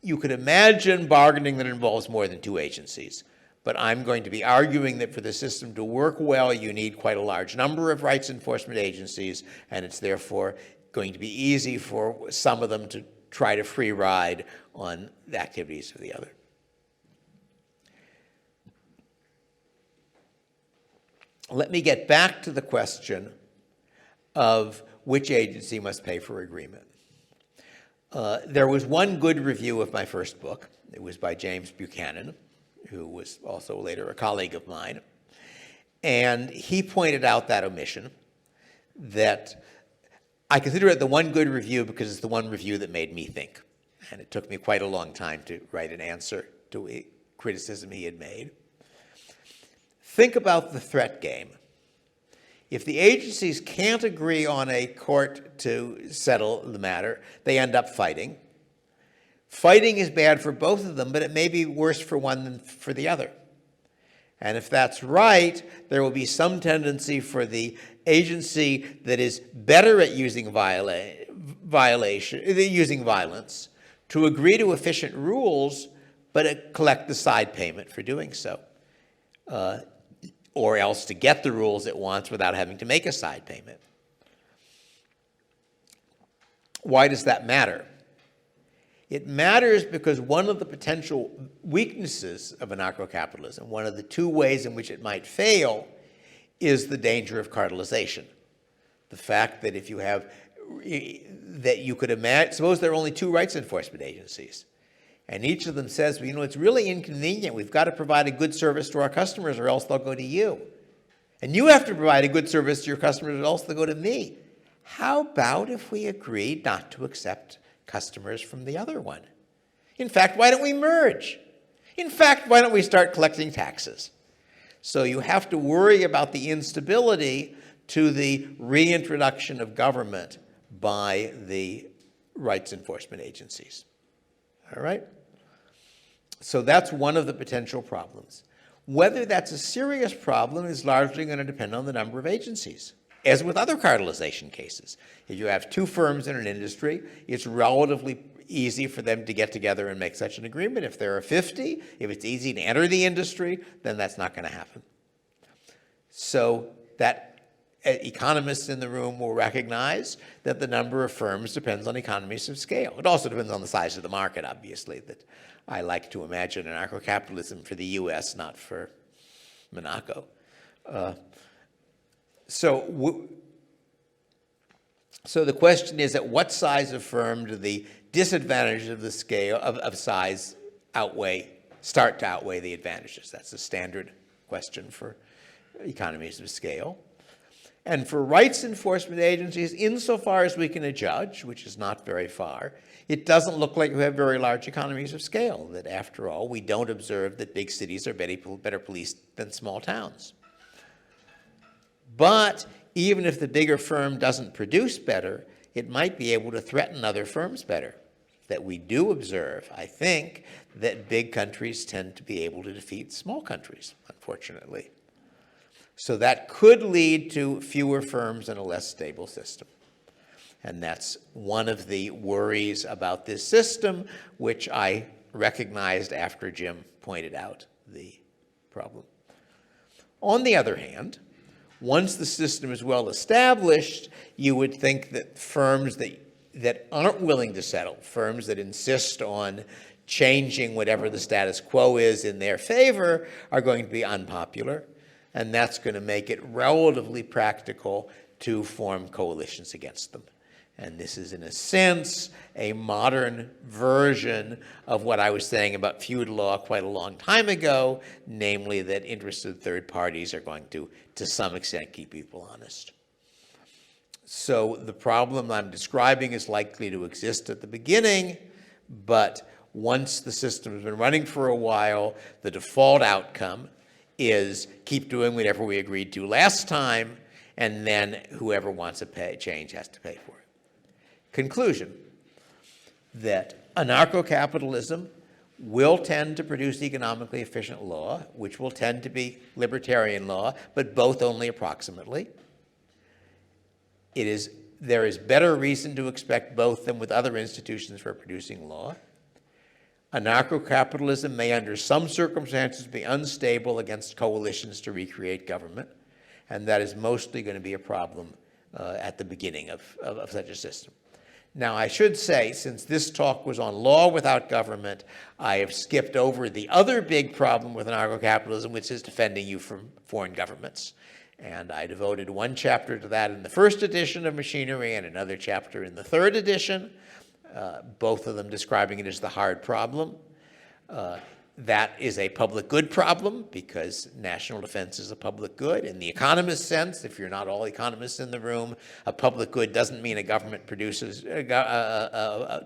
you could imagine bargaining that involves more than two agencies, but I'm going to be arguing that for the system to work well, you need quite a large number of rights enforcement agencies, and it's therefore going to be easy for some of them to try to free ride on the activities of the other. Let me get back to the question of which agency must pay for agreement. There was one good review of my first book. It was by James Buchanan, who was also later a colleague of mine. And he pointed out that omission, that I consider it the one good review because it's the one review that made me think. And it took me quite a long time to write an answer to a criticism he had made. Think about the threat game. If the agencies can't agree on a court to settle the matter, they end up fighting. Fighting is bad for both of them, but it may be worse for one than for the other. And if that's right, there will be some tendency for the agency that is better at using violence to agree to efficient rules, but collect the side payment for doing so. Or else to get the rules it wants without having to make a side payment. Why does that matter? It matters because one of the potential weaknesses of anarcho-capitalism, one of the two ways in which it might fail, is the danger of cartelization. The fact that if you have, that you could imagine, suppose there are only two rights enforcement agencies, and each of them says, well, you know, it's really inconvenient. We've got to provide a good service to our customers or else they'll go to you. And you have to provide a good service to your customers or else they'll go to me. How about if we agreed not to accept customers from the other one? In fact, why don't we merge? In fact, why don't we start collecting taxes? So you have to worry about the instability to the reintroduction of government by the rights enforcement agencies. All right? So that's one of the potential problems. Whether that's a serious problem is largely going to depend on the number of agencies, as with other cartelization cases. If you have two firms in an industry, it's relatively easy for them to get together and make such an agreement. If there are 50, if it's easy to enter the industry, then that's not going to happen. So that economists in the room will recognize that the number of firms depends on economies of scale. It also depends on the size of the market, obviously, that I like to imagine anarcho-capitalism for the US, not for Monaco. So the question is, at what size of firm do the disadvantages of the scale of size start to outweigh the advantages? That's a standard question for economies of scale. And for rights enforcement agencies, insofar as we can judge, which is not very far, it doesn't look like we have very large economies of scale, that after all, we don't observe that big cities are better policed than small towns. But even if the bigger firm doesn't produce better, it might be able to threaten other firms better. That we do observe, I think, that big countries tend to be able to defeat small countries, unfortunately. So that could lead to fewer firms and a less stable system. And that's one of the worries about this system, which I recognized after Jim pointed out the problem. On the other hand, once the system is well established, you would think that firms that aren't willing to settle, firms that insist on changing whatever the status quo is in their favor, are going to be unpopular. And that's going to make it relatively practical to form coalitions against them. And this is, in a sense, a modern version of what I was saying about feudal law quite a long time ago, namely that interested third parties are going to some extent, keep people honest. So the problem I'm describing is likely to exist at the beginning, but once the system has been running for a while, the default outcome is keep doing whatever we agreed to last time, and then whoever wants to change has to pay for it. Conclusion, that anarcho-capitalism will tend to produce economically efficient law, which will tend to be libertarian law, but both only approximately. There is better reason to expect both than with other institutions for producing law. Anarcho-capitalism may, under some circumstances, be unstable against coalitions to recreate government, and that is mostly going to be a problem at the beginning of such a system. Now, I should say, since this talk was on law without government, I have skipped over the other big problem with anarcho-capitalism, which is defending you from foreign governments. And I devoted one chapter to that in the first edition of Machinery and another chapter in the third edition, both of them describing it as the hard problem. That is a public good problem because national defense is a public good. In the economist sense, if you're not all economists in the room, a public good doesn't mean a government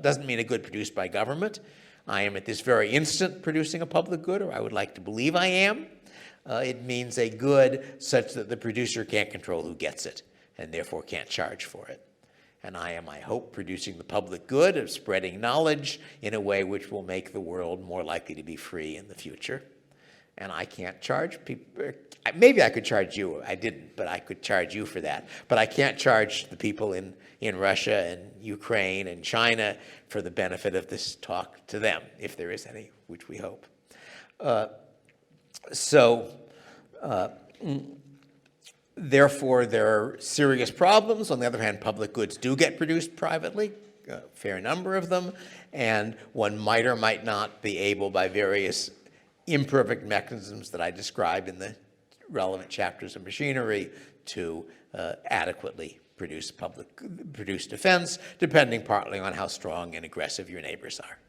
doesn't mean a good produced by government. I am at this very instant producing a public good, or I would like to believe I am. It means a good such that the producer can't control who gets it and therefore can't charge for it. And I am, I hope, producing the public good of spreading knowledge in a way which will make the world more likely to be free in the future. And I can't charge people. Maybe I could charge you. I didn't, but I could charge you for that. But I can't charge the people in Russia and Ukraine and China for the benefit of this talk to them, if there is any, which we hope. Therefore, there are serious problems. On the other hand, public goods do get produced privately, a fair number of them, and one might or might not be able, by various imperfect mechanisms that I describe in the relevant chapters of Machinery, to adequately produce defense, depending partly on how strong and aggressive your neighbors are,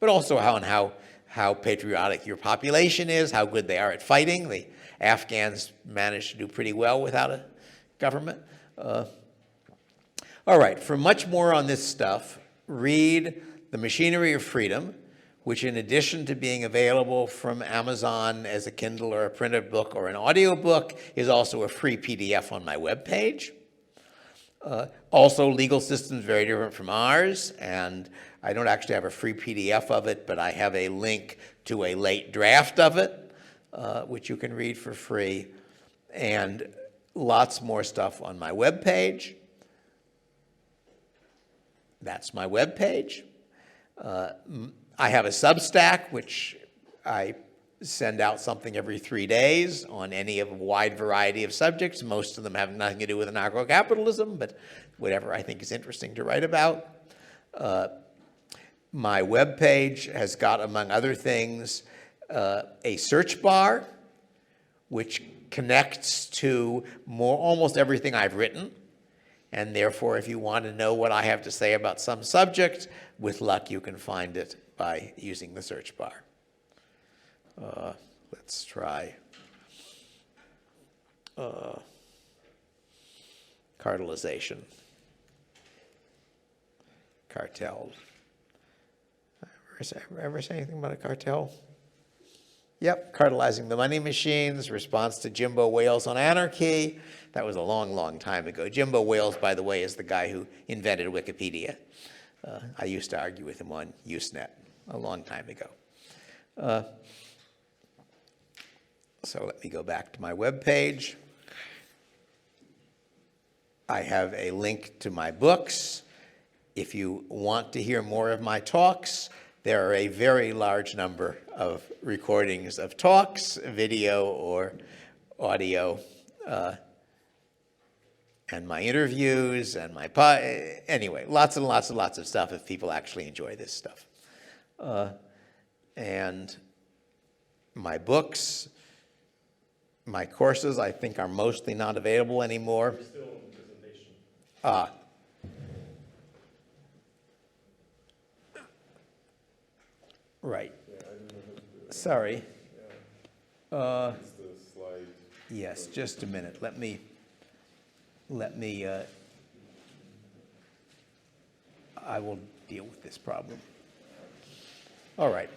but also how patriotic your population is, how good they are at fighting. The Afghans managed to do pretty well without a government. All right, for much more on this stuff, read The Machinery of Freedom, which in addition to being available from Amazon as a Kindle or a printed book or an audio book, is also a free PDF on my webpage. Also, Legal Systems Very Different from Ours, and I don't actually have a free PDF of it, but I have a link to a late draft of it, which you can read for free, and lots more stuff on my webpage. That's my webpage. I have a Substack, which I send out something every 3 days on any of a wide variety of subjects. Most of them have nothing to do with anarchokapitalism, but whatever I think is interesting to write about. My webpage has got, among other things, a search bar, which connects to almost everything I've written. And therefore, if you want to know what I have to say about some subject, with luck, you can find it by using the search bar. Let's try cartelization. Cartel. Ever say anything about a cartel? Yep, cartelizing the money machines, response to Jimbo Wales on anarchy. That was a long, long time ago. Jimbo Wales, by the way, is the guy who invented Wikipedia. I used to argue with him on Usenet a long time ago. So let me go back to my webpage. I have a link to my books. If you want to hear more of my talks, there are a very large number of recordings of talks, video or audio, and my interviews and my anyway, lots and lots and lots of stuff if people actually enjoy this stuff. And my books, my courses, I think, are mostly not available anymore. We're still in presentation. Right. Yeah, I don't know how to do it. Sorry. Yeah. It's the slide. Yes, just a minute. Let me, I will deal with this problem. All right.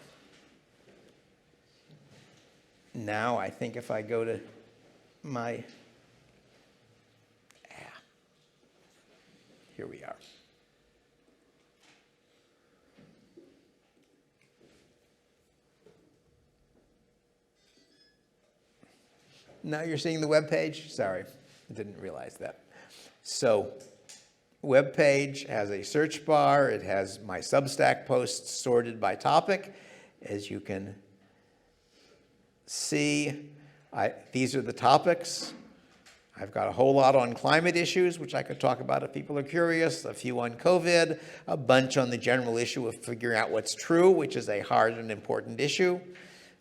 Now, I think if I go to my, here we are. Now you're seeing the web page? Sorry, I didn't realize that. So, web page has a search bar. It has my Substack posts sorted by topic. As you can see, these are the topics. I've got a whole lot on climate issues, which I could talk about if people are curious, a few on COVID, a bunch on the general issue of figuring out what's true, which is a hard and important issue,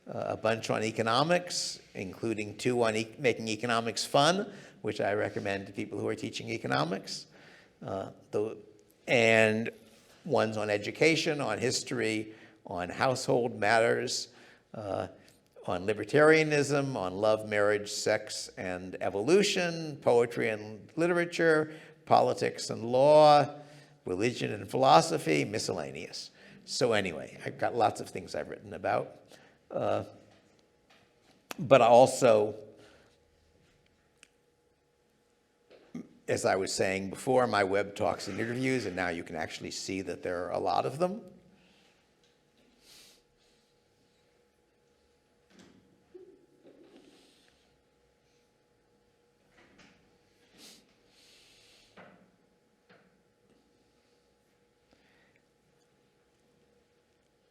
a bunch on economics, including 2 on making economics fun, which I recommend to people who are teaching economics, and ones on education, on history, on household matters, on libertarianism, on love, marriage, sex, and evolution, poetry and literature, politics and law, religion and philosophy, miscellaneous. So anyway, I've got lots of things I've written about. But also, as I was saying before, my web talks and interviews, and now you can actually see that there are a lot of them.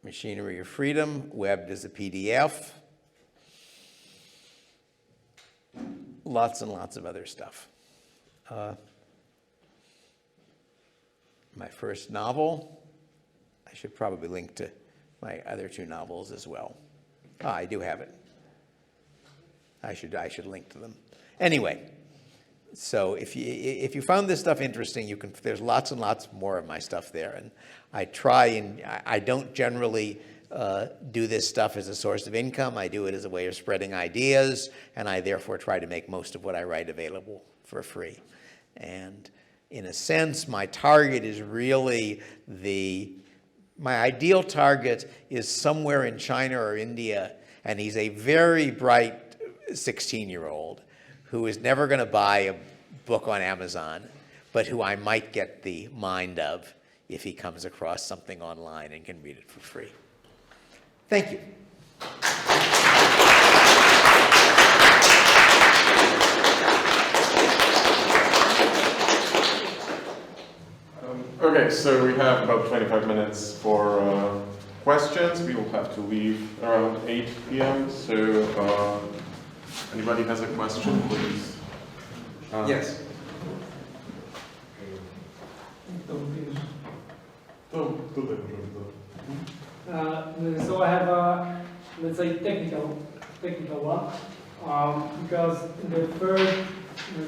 Machinery of Freedom, webbed as a PDF. Lots and lots of other stuff. My first novel, I should probably link to my other 2 novels as well. I do have it. I should link to them. Anyway, so if you found this stuff interesting, there's lots and lots more of my stuff there, and I don't generally do this stuff as a source of income. I do it as a way of spreading ideas, and I therefore try to make most of what I write available for free. And in a sense, my target is really my ideal target is somewhere in China or India, and he's a very bright 16-year-old who is never going to buy a book on Amazon, but who I might get the mind of if he comes across something online and can read it for free. Thank you. Okay, so we have about 25 minutes for questions. We will have to leave around 8 p.m. So, anybody has a question, please? Yes. So I have a, let's say, technical one, because in the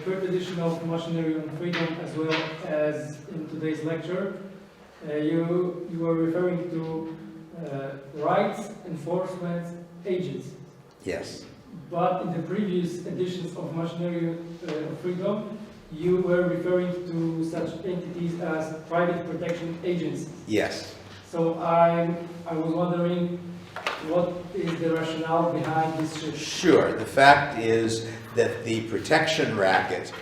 third edition of Machinery on Freedom, as well as in today's lecture, you were referring to rights enforcement agencies. Yes. But in the previous editions of Machinery of Freedom, you were referring to such entities as private protection agencies. Yes. So I was wondering, what is the rationale behind this shift? Sure. The fact is that the protection racket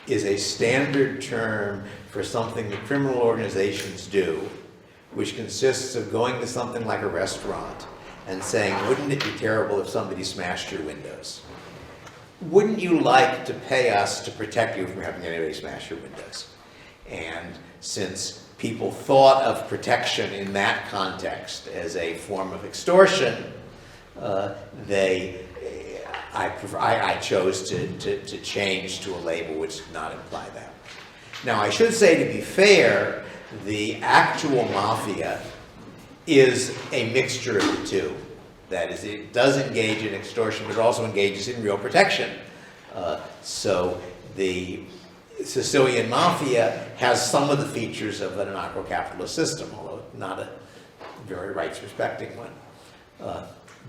is a standard term for something that criminal organizations do, which consists of going to something like a restaurant and saying, wouldn't it be terrible if somebody smashed your windows? Wouldn't you like to pay us to protect you from having anybody smash your windows? And since people thought of protection in that context as a form of extortion, I chose to change to a label which did not imply that. Now, I should say, to be fair, the actual mafia is a mixture of the two. That is, it does engage in extortion, but it also engages in real protection. So the Sicilian mafia has some of the features of an anarcho-capitalist system, although not a very rights-respecting one.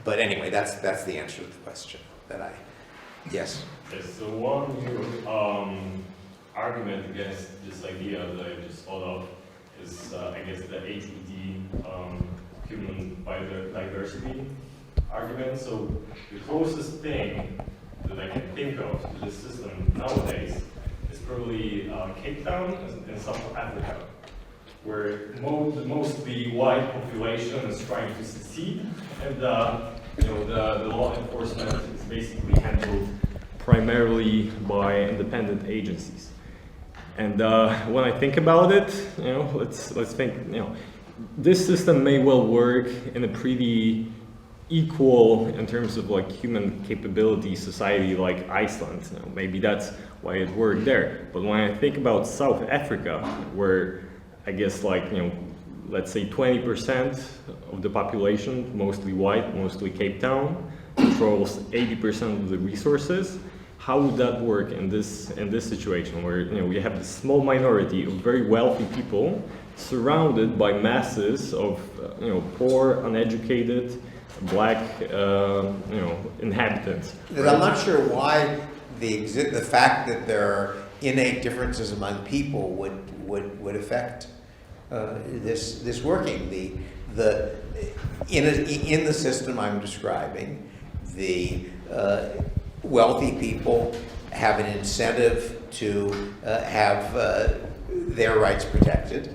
But anyway, that's the answer to the question yes. Yes, so one new argument against this idea that I just thought of is, I guess, the HBD, human diversity argument. So the closest thing that I can think of to this system nowadays is probably Cape Town in South Africa, where mostly white population is trying to succeed, and the law enforcement is basically handled primarily by independent agencies. And when I think about it, let's think, this system may well work in a pretty equal, in terms of like human capability, society like Iceland. Maybe that's why it worked there. But when I think about South Africa, where I guess let's say 20% of the population, mostly white, mostly Cape Town, controls 80% of the resources. How would that work in this situation where we have this small minority of very wealthy people surrounded by masses of poor, uneducated, black inhabitants? Right? I'm not sure why the fact that there are innate differences among people would affect this working. In the system I'm describing, the wealthy people have an incentive to have their rights protected.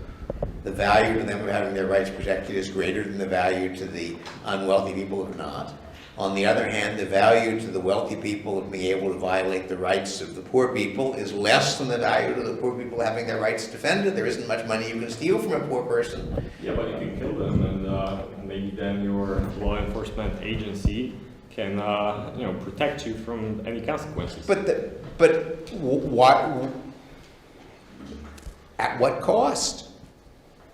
The value to them of having their rights protected is greater than the value to the unwealthy people who have not. On the other hand, the value to the wealthy people of being able to violate the rights of the poor people is less than the value to the poor people having their rights defended. There isn't much money you can steal from a poor person. Yeah, but you can kill them, and maybe then your law enforcement agency can protect you from any consequences. But what? At what cost?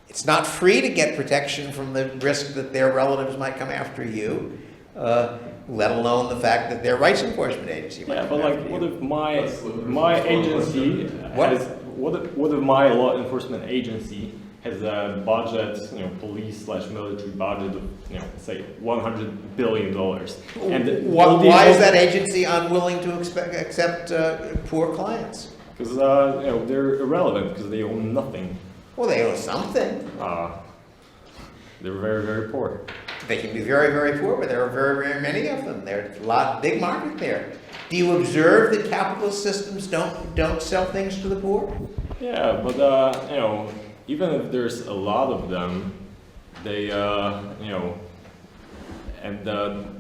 It's not free to get protection from the risk that their relatives might come after you, let alone the fact that their rights enforcement agency might come after you. What if my agency what if my law enforcement agency has a budget, police/military budget of, say $100 billion, and why is that agency unwilling to accept poor clients? Because they're irrelevant because they own nothing. Well, they own something. They're very, very poor. They can be very, very poor, but there are very, very many of them. There's a big market there. Do you observe that capitalist systems don't sell things to the poor? Yeah, but even if there's a lot of them, they I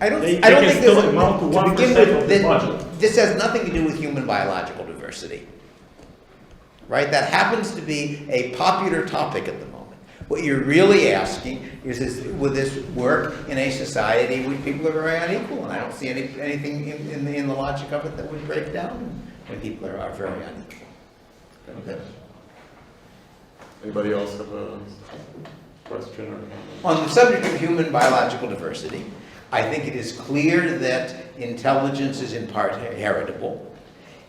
don't think still amount to 1% of the budget. This has nothing to do with human biological diversity, right? That happens to be a popular topic at the moment. What you're really asking is would this work in a society where people are very unequal? And I don't see anything in the logic of it that would break down when people are very unequal. Okay. Anybody else have a question or comment? On the subject of human biological diversity, I think it is clear that intelligence is in part heritable.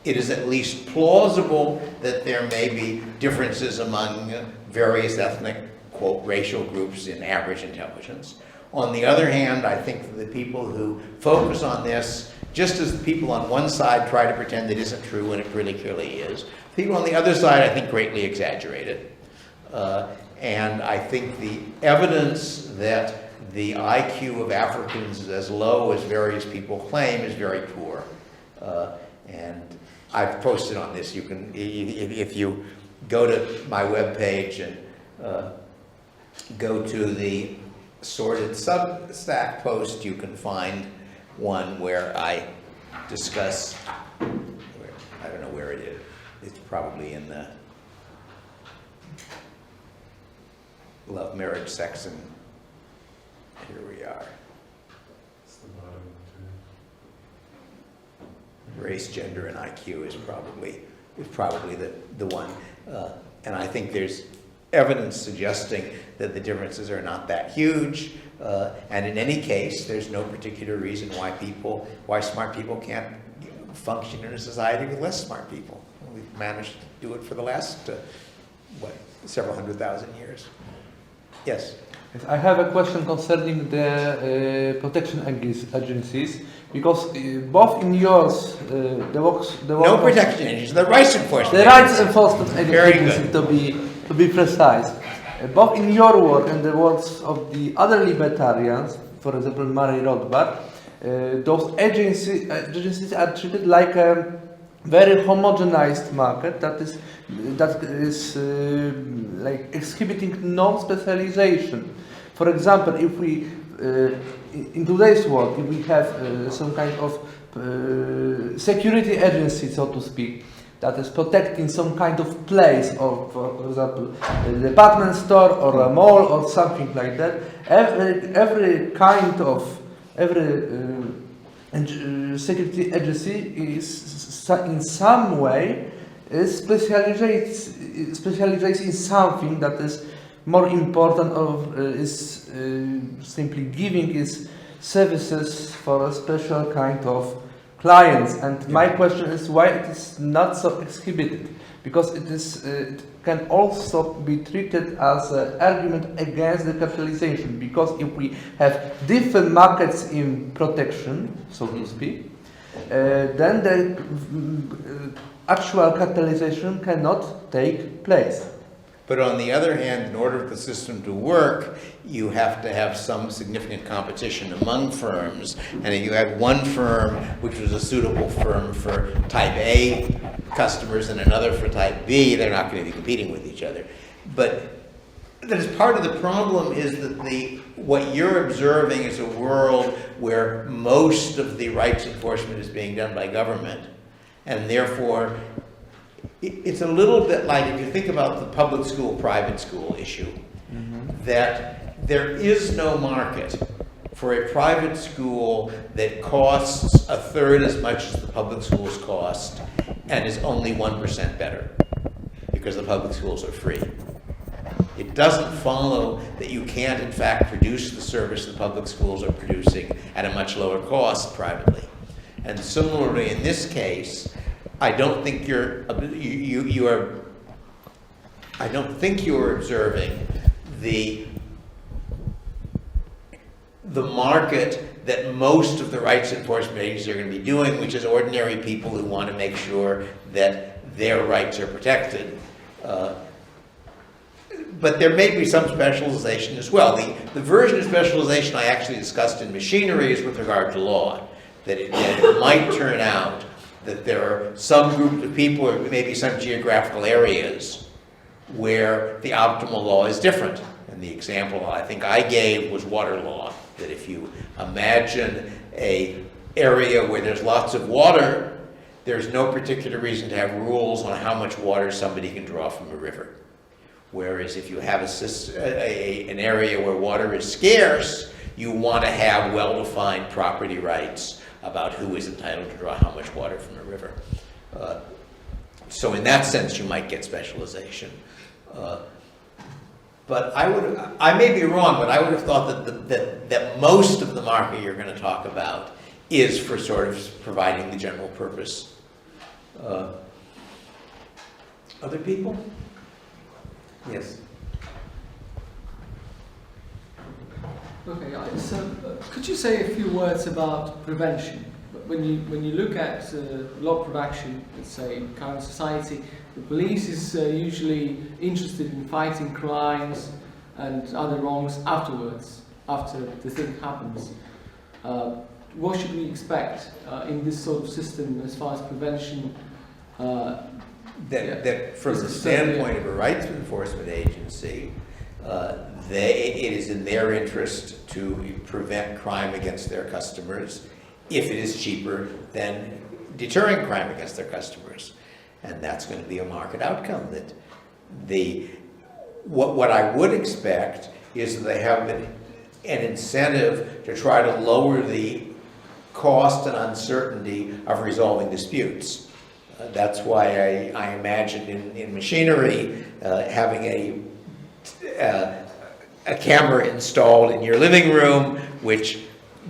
It is at least plausible that there may be differences among various ethnic, quote, racial groups in average intelligence. On the other hand, I think that the people who focus on this, just as the people on one side try to pretend it isn't true when it really clearly is, people on the other side, I think, greatly exaggerate it. And I think the evidence that the IQ of Africans is as low as various people claim is very poor. And I've posted on this. You can, if you go to my webpage and go to the sorted Substack post, you can find one where I discuss, I don't know where it is. It's probably in the love, marriage, sex, and here we are. It's the bottom Race, gender, and IQ is probably the one. And I think there's evidence suggesting that the differences are not that huge. And in any case, there's no particular reason why smart people can't function in a society with less smart people. We've managed to do it for the last, several 100,000 years. Yes? Yes, I have a question concerning the protection agencies, because both in yours, No protection agencies, the rights enforcement the rights agency. enforcement Very agency, good. to be precise, both in your work and the works of the other libertarians, for example, Murray Rothbard, those agencies are treated like a very homogenized market that is like exhibiting non-specialization. For example, if we in today's world, if we have some kind of security agency, so to speak, that is protecting some kind of place, or for example, a department store or a mall or something like that, every security agency is in some way specialized in something that is more important, or is simply giving its services for a special kind of clients. And my question is why it is not so exhibited, because it can also be treated as an argument against the capitalization, because if we have different markets in protection, so to speak, then the actual capitalization cannot take place. But on the other hand, in order for the system to work, you have to have some significant competition among firms. And if you had one firm which was a suitable firm for type A customers and another for type B, they're not going to be competing with each other. But that is part of the problem, is that what you're observing is a world where most of the rights enforcement is being done by government. And therefore, it's a little bit like, if you think about the public school, private school issue, that there is no market for a private school that costs a third as much as the public schools cost and is only 1% better, because the public schools are free. It doesn't follow that you can't, in fact, produce the service the public schools are producing at a much lower cost privately. And similarly, in this case, I don't think you're observing the market that most of the rights enforcement agencies are going to be doing, which is ordinary people who want to make sure that their rights are protected. But there may be some specialization as well. The version of specialization I actually discussed in machinery is with regard to law, that it might turn out that there are some groups of people, or maybe some geographical areas, where the optimal law is different. And the example I think I gave was water law, that if you imagine an area where there's lots of water, there's no particular reason to have rules on how much water somebody can draw from a river. Whereas if you have an area where water is scarce, you want to have well-defined property rights about who is entitled to draw how much water from a river. So in that sense, you might get specialization. But I may be wrong, but I would have thought that most of the market you're going to talk about is for sort of providing the general purpose. Other people? Yes. Okay, so could you say a few words about prevention? When you look at law production, let's say in current society, the police is usually interested in fighting crimes and other wrongs afterwards, after the thing happens. What should we expect in this sort of system as far as prevention? That from the standpoint of a rights enforcement agency, it is in their interest to prevent crime against their customers if it is cheaper than deterring crime against their customers. And that's going to be a market outcome. That what I would expect is that they have an incentive to try to lower the cost and uncertainty of resolving disputes. That's why I imagine in machinery having a camera installed in your living room which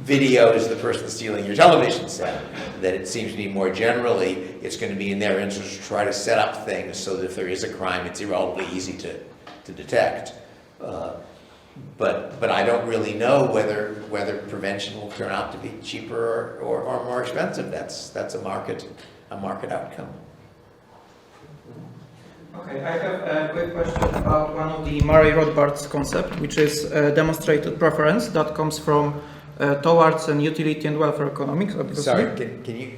videos the person stealing your television set. That it seems to me more generally it's going to be in their interest to try to set up things so that if there is a crime it's relatively easy to detect. But I don't really know whether prevention will turn out to be cheaper or more expensive. That's a market outcome. Okay, I have a quick question about one of the Murray Rothbard's concept, which is demonstrated preference that comes from towards an utility and welfare economics, obviously. Sorry, can you?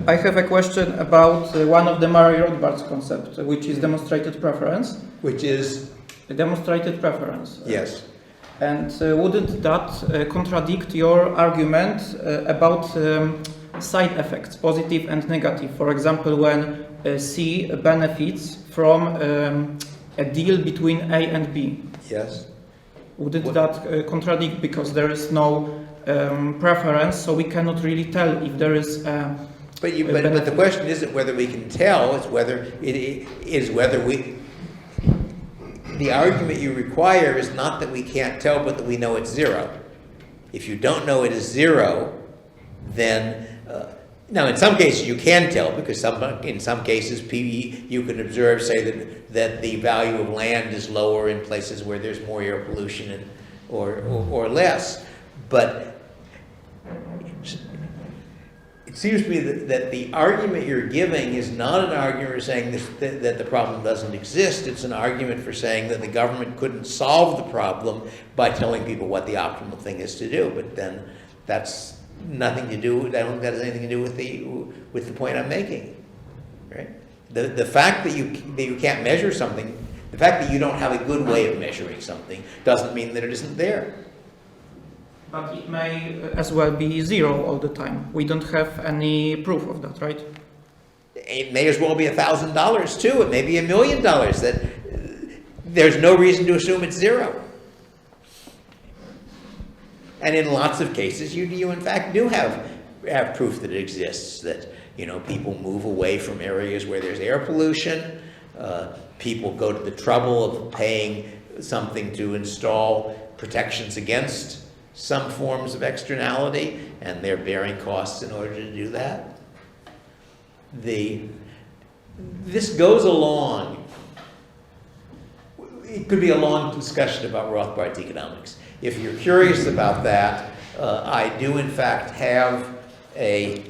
I have a question about one of the Murray Rothbard's concept, which is demonstrated preference. Which is? Demonstrated preference. Yes. And wouldn't that contradict your argument about side effects, positive and negative? For example, when C benefits from a deal between A and B. Yes. Wouldn't that contradict, because there is no preference, so we cannot really tell if there is But the question isn't whether we can tell, it's whether we. The argument you require is not that we can't tell, but that we know it's zero. If you don't know it is zero, then now in some cases you can tell, because in some cases you can observe, say that the value of land is lower in places where there's more air pollution or less. But it seems to me that the argument you're giving is not an argument for saying that the problem doesn't exist. It's an argument for saying that the government couldn't solve the problem by telling people what the optimal thing is to do. But then that's nothing to do. I don't think that has anything to do with the point I'm making, right? The fact that you can't measure something, the fact that you don't have a good way of measuring something, doesn't mean that it isn't there. But it may as well be zero all the time. We don't have any proof of that, right? It may as well be $1,000 too. It may be $1 million. That there's no reason to assume it's zero. And in lots of cases, you in fact do have proof that it exists. That people move away from areas where there's air pollution. People go to the trouble of paying something to install protections against some forms of externality, and they're bearing costs in order to do that. This goes along. It could be a long discussion about Rothbard's economics. If you're curious about that, I do in fact have a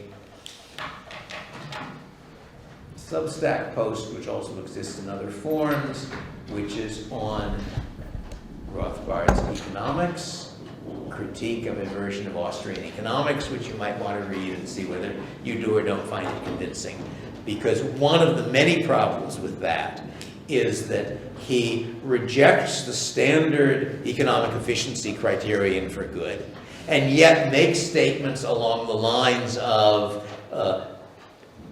Substack post, which also exists in other forms, which is on Rothbard's economics, critique of a version of Austrian economics, which you might want to read and see whether you do or don't find it convincing. Because one of the many problems with that is that he rejects the standard economic efficiency criterion for good, and yet makes statements along the lines of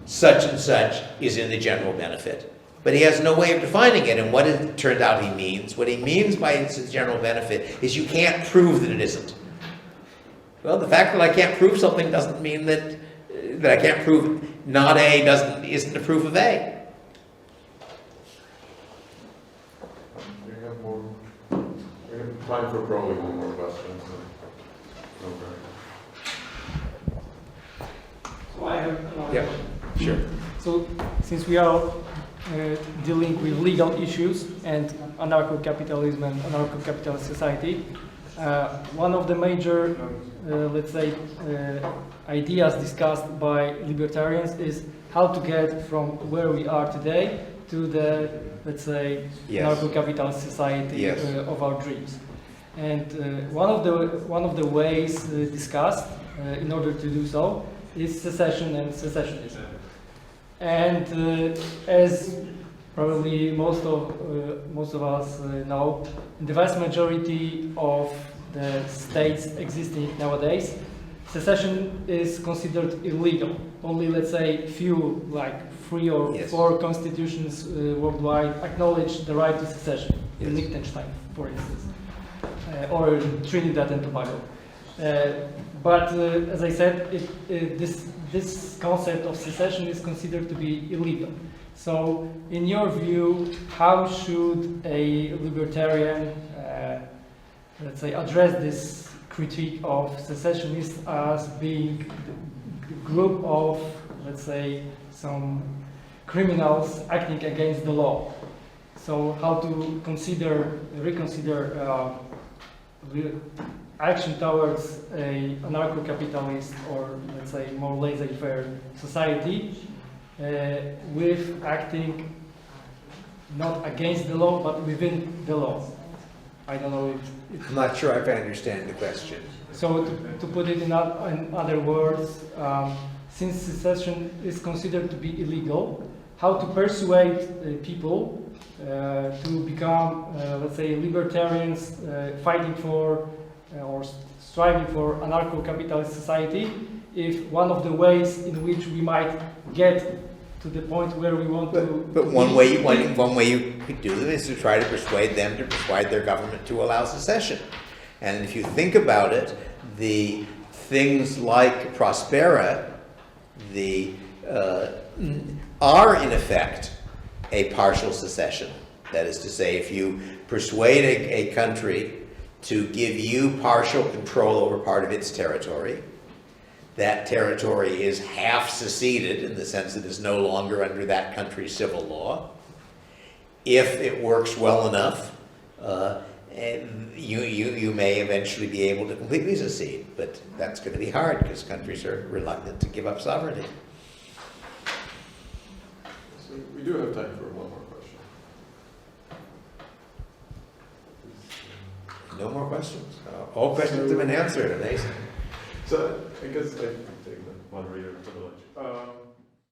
such and such is in the general benefit, But he has no way of defining it, and what it turned out he means, what he means by its general benefit is you can't prove that it isn't. Well, the fact that I can't prove something doesn't mean that I can't prove not A isn't a proof of A. We have more. We have time for probably one more question. Okay. So I have another Yeah, question. sure. So since we are dealing with legal issues and anarcho-capitalism and anarcho-capitalist society, one of the major, let's say, ideas discussed by libertarians is how to get from where we are today to the, let's say, Yes. anarcho-capitalist society Yes. of our dreams. And one of the ways discussed in order to do so is secession and secessionism. And as probably most of us know, the vast majority of the states existing nowadays, secession is considered illegal. Only, let's say, few, like 3 or Yes. 4 constitutions worldwide acknowledge the right to secession. Yes. In Liechtenstein, for instance, or Trinidad and Tobago. But as I said, this concept of secession is considered to be illegal. So, in your view, how should a libertarian, let's say, address this critique of secessionists as being a group of, let's say, some criminals acting against the law? So, how to reconsider action towards a anarcho-capitalist or, let's say, more laissez-faire society with acting not against the law but within the law. I don't know if I'm not sure if I understand the question. so. To put it in other words, since secession is considered to be illegal, how to persuade people to become, let's say, libertarians fighting for or striving for anarcho-capitalist society, if one of the ways in which we might get to the point where we want to... But one way you could do it is to try to persuade them to persuade their government to allow secession. And if you think about it, the things like Prospera, are in effect a partial secession. That is to say, if you persuade a country to give you partial control over part of its territory, that territory is half seceded in the sense that it is no longer under that country's civil law. If it works well enough, you may eventually be able to completely secede, but that's going to be hard because countries are reluctant to give up sovereignty. So we do have time for one more question. No more questions. All questions have been answered. Amazing. So I guess I can take the moderator privilege.